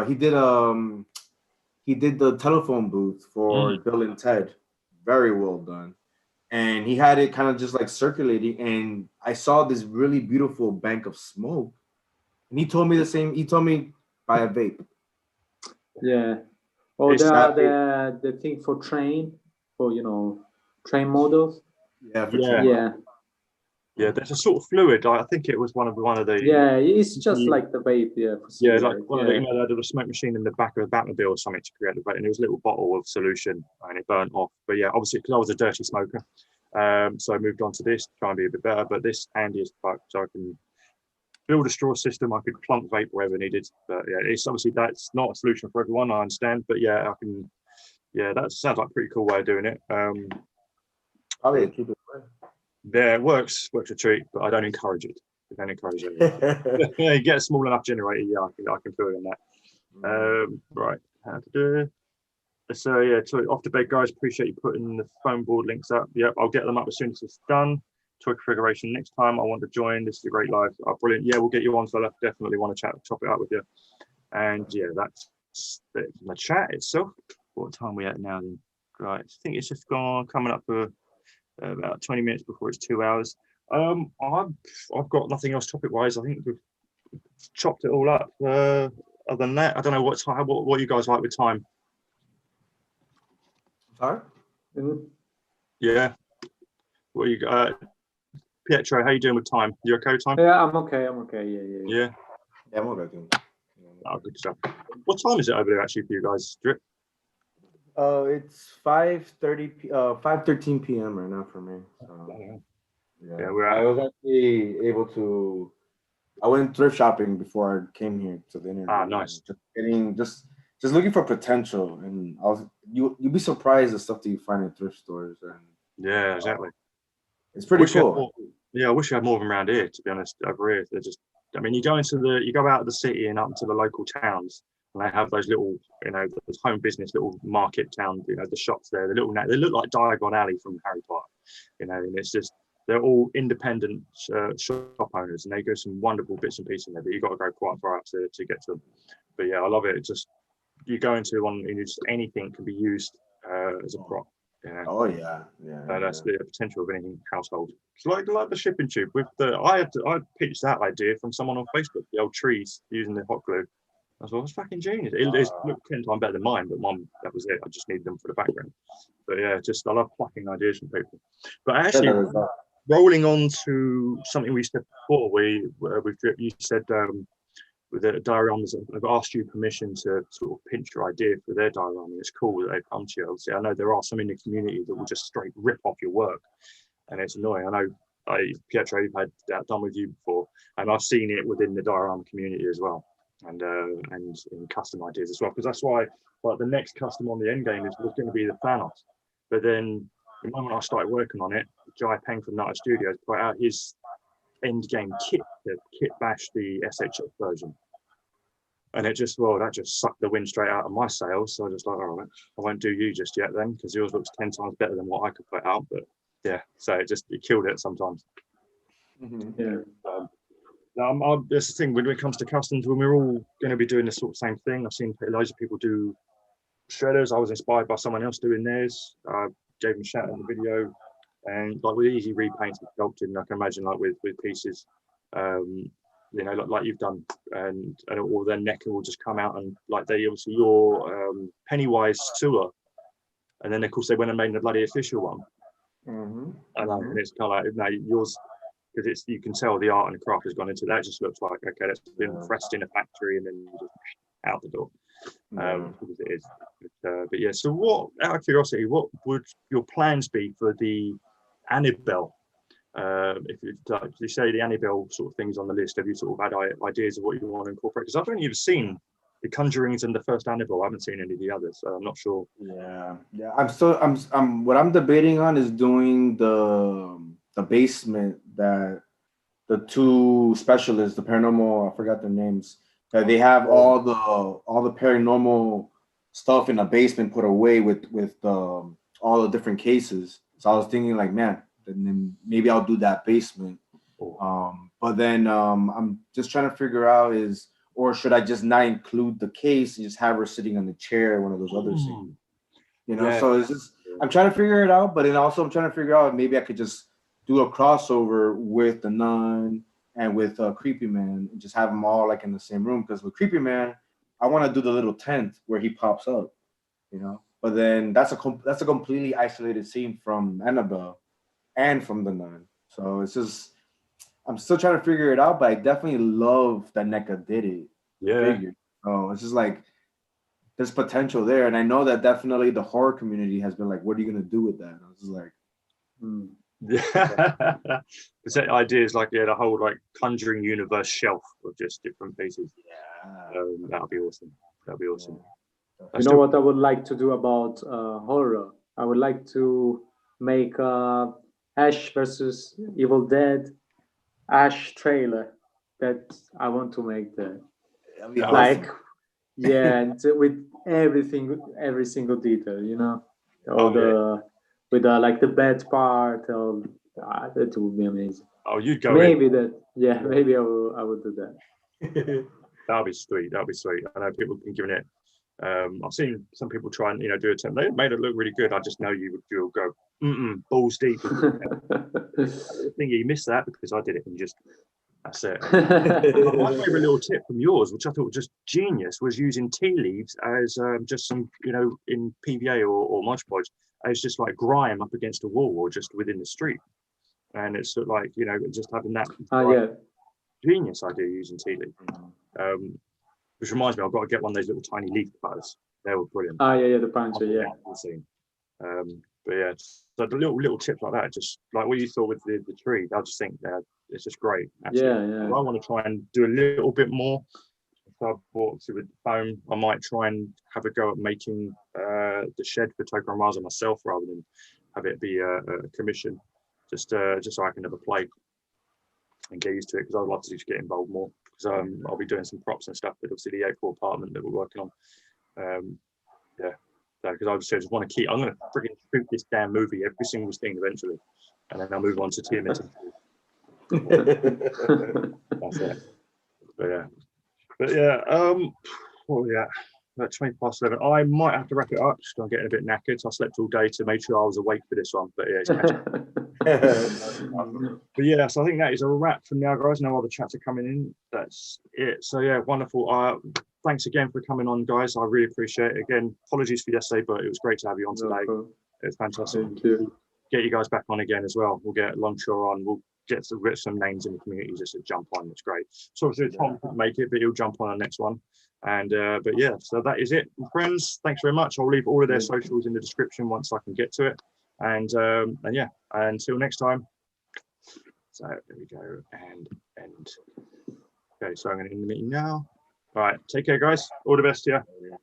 he did the telephone booth for Bill and Ted. Very well done. And he had it kind of just like circulating, and I saw this really beautiful bank of smoke. And he told me the same. He told me buy a vape. Yeah. Oh, the thing for train models. Yeah. Yeah, there's a sort of fluid. I think it was one of the. Yeah, it's just like the vape. Yeah, yeah, like one of the, they had a smoke machine in the back of a Batmobile or something to create the vape, and it was a little bottle of solution, and it burnt off. But yeah, obviously because I was a dirty smoker, so I moved on to this, try and be a bit better. But this handy as fuck, so I can build a straw system. I could plunk vape wherever needed. But yeah, it's obviously that's not a solution for everyone. I understand, but yeah, I can. Yeah, that sounds like a pretty cool way of doing it. Probably keep it away. Yeah, it works a treat, but I don't encourage it. I don't encourage it. Yeah, you get a small enough generator. Yeah, I can feel it in that. Right, how to do it. So yeah, so off to bed, guys. Appreciate you putting the phone board links up. Yep, I'll get them up as soon as it's done. Toy configuration next time. I want to join. This is a great live. Oh, brilliant. Yeah, we'll get you on, fella. Definitely want to chop it up with you. And yeah, that's it. The chat itself. What time are we at now? Then? Right, I think it's just coming up for about 20 minutes before it's 2 hours. I've got nothing else topic wise. I think we've chopped it all up. Other than that, I don't know what time. What you guys like with time? Sorry. Yeah. What you Pietro? How you doing with time? You okay with time? Yeah, I'm okay. Yeah. Yeah, I'm okay. Oh, good stuff. What time is it over there actually for you guys, Drip? It's 5:13 p.m. right now for me. So, yeah, I was actually able to. I went thrift shopping before I came here to the interview. Ah, nice. Just looking for potential, and you'd be surprised the stuff that you find in thrift stores. And yeah, exactly. It's pretty cool. Yeah, I wish we had more of them around here. To be honest, over here, they're just. I mean, you go out of the city and up into the local towns, and they have those little, those home business little market town, the shops there. They look like Diagon Alley from Harry Potter, and it's just they're all independent shop owners, and they go some wonderful bits and pieces in there. But you got to go quite far out to get to them. But yeah, I love it. It's just you go into one, and just anything can be used as a prop. Yeah. Oh yeah. That's the potential of anything household. It's like the shipping tube with I pitched that idea from someone on Facebook. The old trees using the hot glue. I was like, it's fucking genius. It looked 10 times better than mine, but mine, that was it. I just needed them for the background. But yeah, I love plucking ideas from people. But actually, rolling on to something we said before, you said with the dioramas, I've asked you permission to sort of pinch your idea for their diorama. It's cool that they've come to you. Obviously, I know there are some in the community that will just straight rip off your work, and it's annoying. I know, Pietro, you've had that done with you before, and I've seen it within the diorama community as well, and in custom ideas as well. Because that's why, the next custom on the end game was going to be the Thanos, but then the moment I started working on it, Jai Peng from Night Studios put out his end game kit, the Kit Bash, the SHF version, and that just sucked the wind straight out of my sails. So I just like, all right, I won't do you just yet then, because yours looks 10 times better than what I could put out. But yeah, so it killed it sometimes. Yeah. That's the thing when it comes to customs, when we're all going to be doing the sort of same thing. I've seen loads of people do shredders. I was inspired by someone else doing theirs. Gave them a shout in the video. And like with easy repaints and sculpting, I can imagine like with pieces, like you've done, and all their neck will just come out, and like they obviously your Pennywise sewer, and then of course they went and made a bloody official one. And it's kind of like yours, because you can tell the art and the craft has gone into that. It just looks like okay, that's been pressed in a factory and then just out the door. Because it is. But yeah, so what, out of curiosity, what would your plans be for the Annabelle? If you say the Annabelle sort of things on the list, have you sort of had ideas of what you want to incorporate? Because I've only ever seen the Conjurings and the first Annabelle. I haven't seen any of the others, so I'm not sure. Yeah. I'm what I'm debating on is doing the basement that the two specialists, the paranormal, I forgot their names, that they have all the paranormal stuff in a basement put away with all the different cases. So I was thinking like, man, then maybe I'll do that basement. But then I'm just trying to figure out or should I just not include the case and just have her sitting on the chair, one of those other scenes? So it's just, I'm trying to figure it out, but then also I'm trying to figure out maybe I could just do a crossover with the Nun and with Creepy Man and just have them all like in the same room. Because with Creepy Man, I want to do the little tent where he pops up, But then that's a completely isolated scene from Annabelle and from the Nun. So it's just I'm still trying to figure it out, but I definitely love that NECA did it. Yeah. Figure. Oh, it's just like there's potential there, and I know that definitely the horror community has been like, "What are you gonna do with that?" And I was just like, Yeah. The idea is like the whole like Conjuring universe shelf of just different pieces. Yeah, that'll be awesome. That'll be awesome. You know what I would like to do about horror? I would like to make Ash versus Evil Dead Ash trailer. That I want to make that. Like, yeah, and with everything, every single detail, you know, all with like the bad part, or that would be amazing. Oh, you'd go maybe in. That, yeah, maybe I would do that. That'll be sweet. That'll be sweet. I know people have been giving it. I've seen some people try and do a attempt. They made it look really good. I just know you'll go balls deep. I think you missed that because I did it and just that's it. My favorite little tip from yours, which I thought was just genius, was using tea leaves as just some, in PVA or Mod Podge, as just like grime up against a wall or just within the street. And it's sort of like, just having that genius idea using tea leaf. Which reminds me, I've got to get one of those little tiny leaf cutters. They were brilliant. The puncher, But yeah, so the little tips like that, just like what you thought with the tree, I just think that it's just great. Actually. Yeah. I want to try and do a little bit more. So I bought with foam. I might try and have a go at making the shed for DRIPORAMA myself rather than have it be a commission, just so I can have a play and get used to it, because I'd love to just get involved more, because I'll be doing some props and stuff, but obviously the April apartment that we're working on. Because I just want to keep, I'm going to freaking shoot this damn movie, every single thing eventually, and then I'll move on to TMNT. That's it. But yeah, 11:20. I might have to wrap it up because I'm getting a bit knackered. So I slept all day to make sure I was awake for this one. But yeah, it's but yeah, so I think that is a wrap for now, guys. No other chats are coming in. That's it. So yeah, wonderful. Thanks again for coming on, guys. I really appreciate it. Again, apologies for yesterday, but it was great to have you on today. It's fantastic. Thank you. Get you guys back on again as well. We'll get Longshore on. We'll get some names in the community just to jump on. It's great. So obviously Tom couldn't make it, but he'll jump on our next one. And but yeah, so that is it, friends. Thanks very much. I'll leave all of their socials in the description once I can get to it. And yeah, until next time. So there we go. And okay, so I'm going to end the meeting now. All right, take care, guys. All the best to you.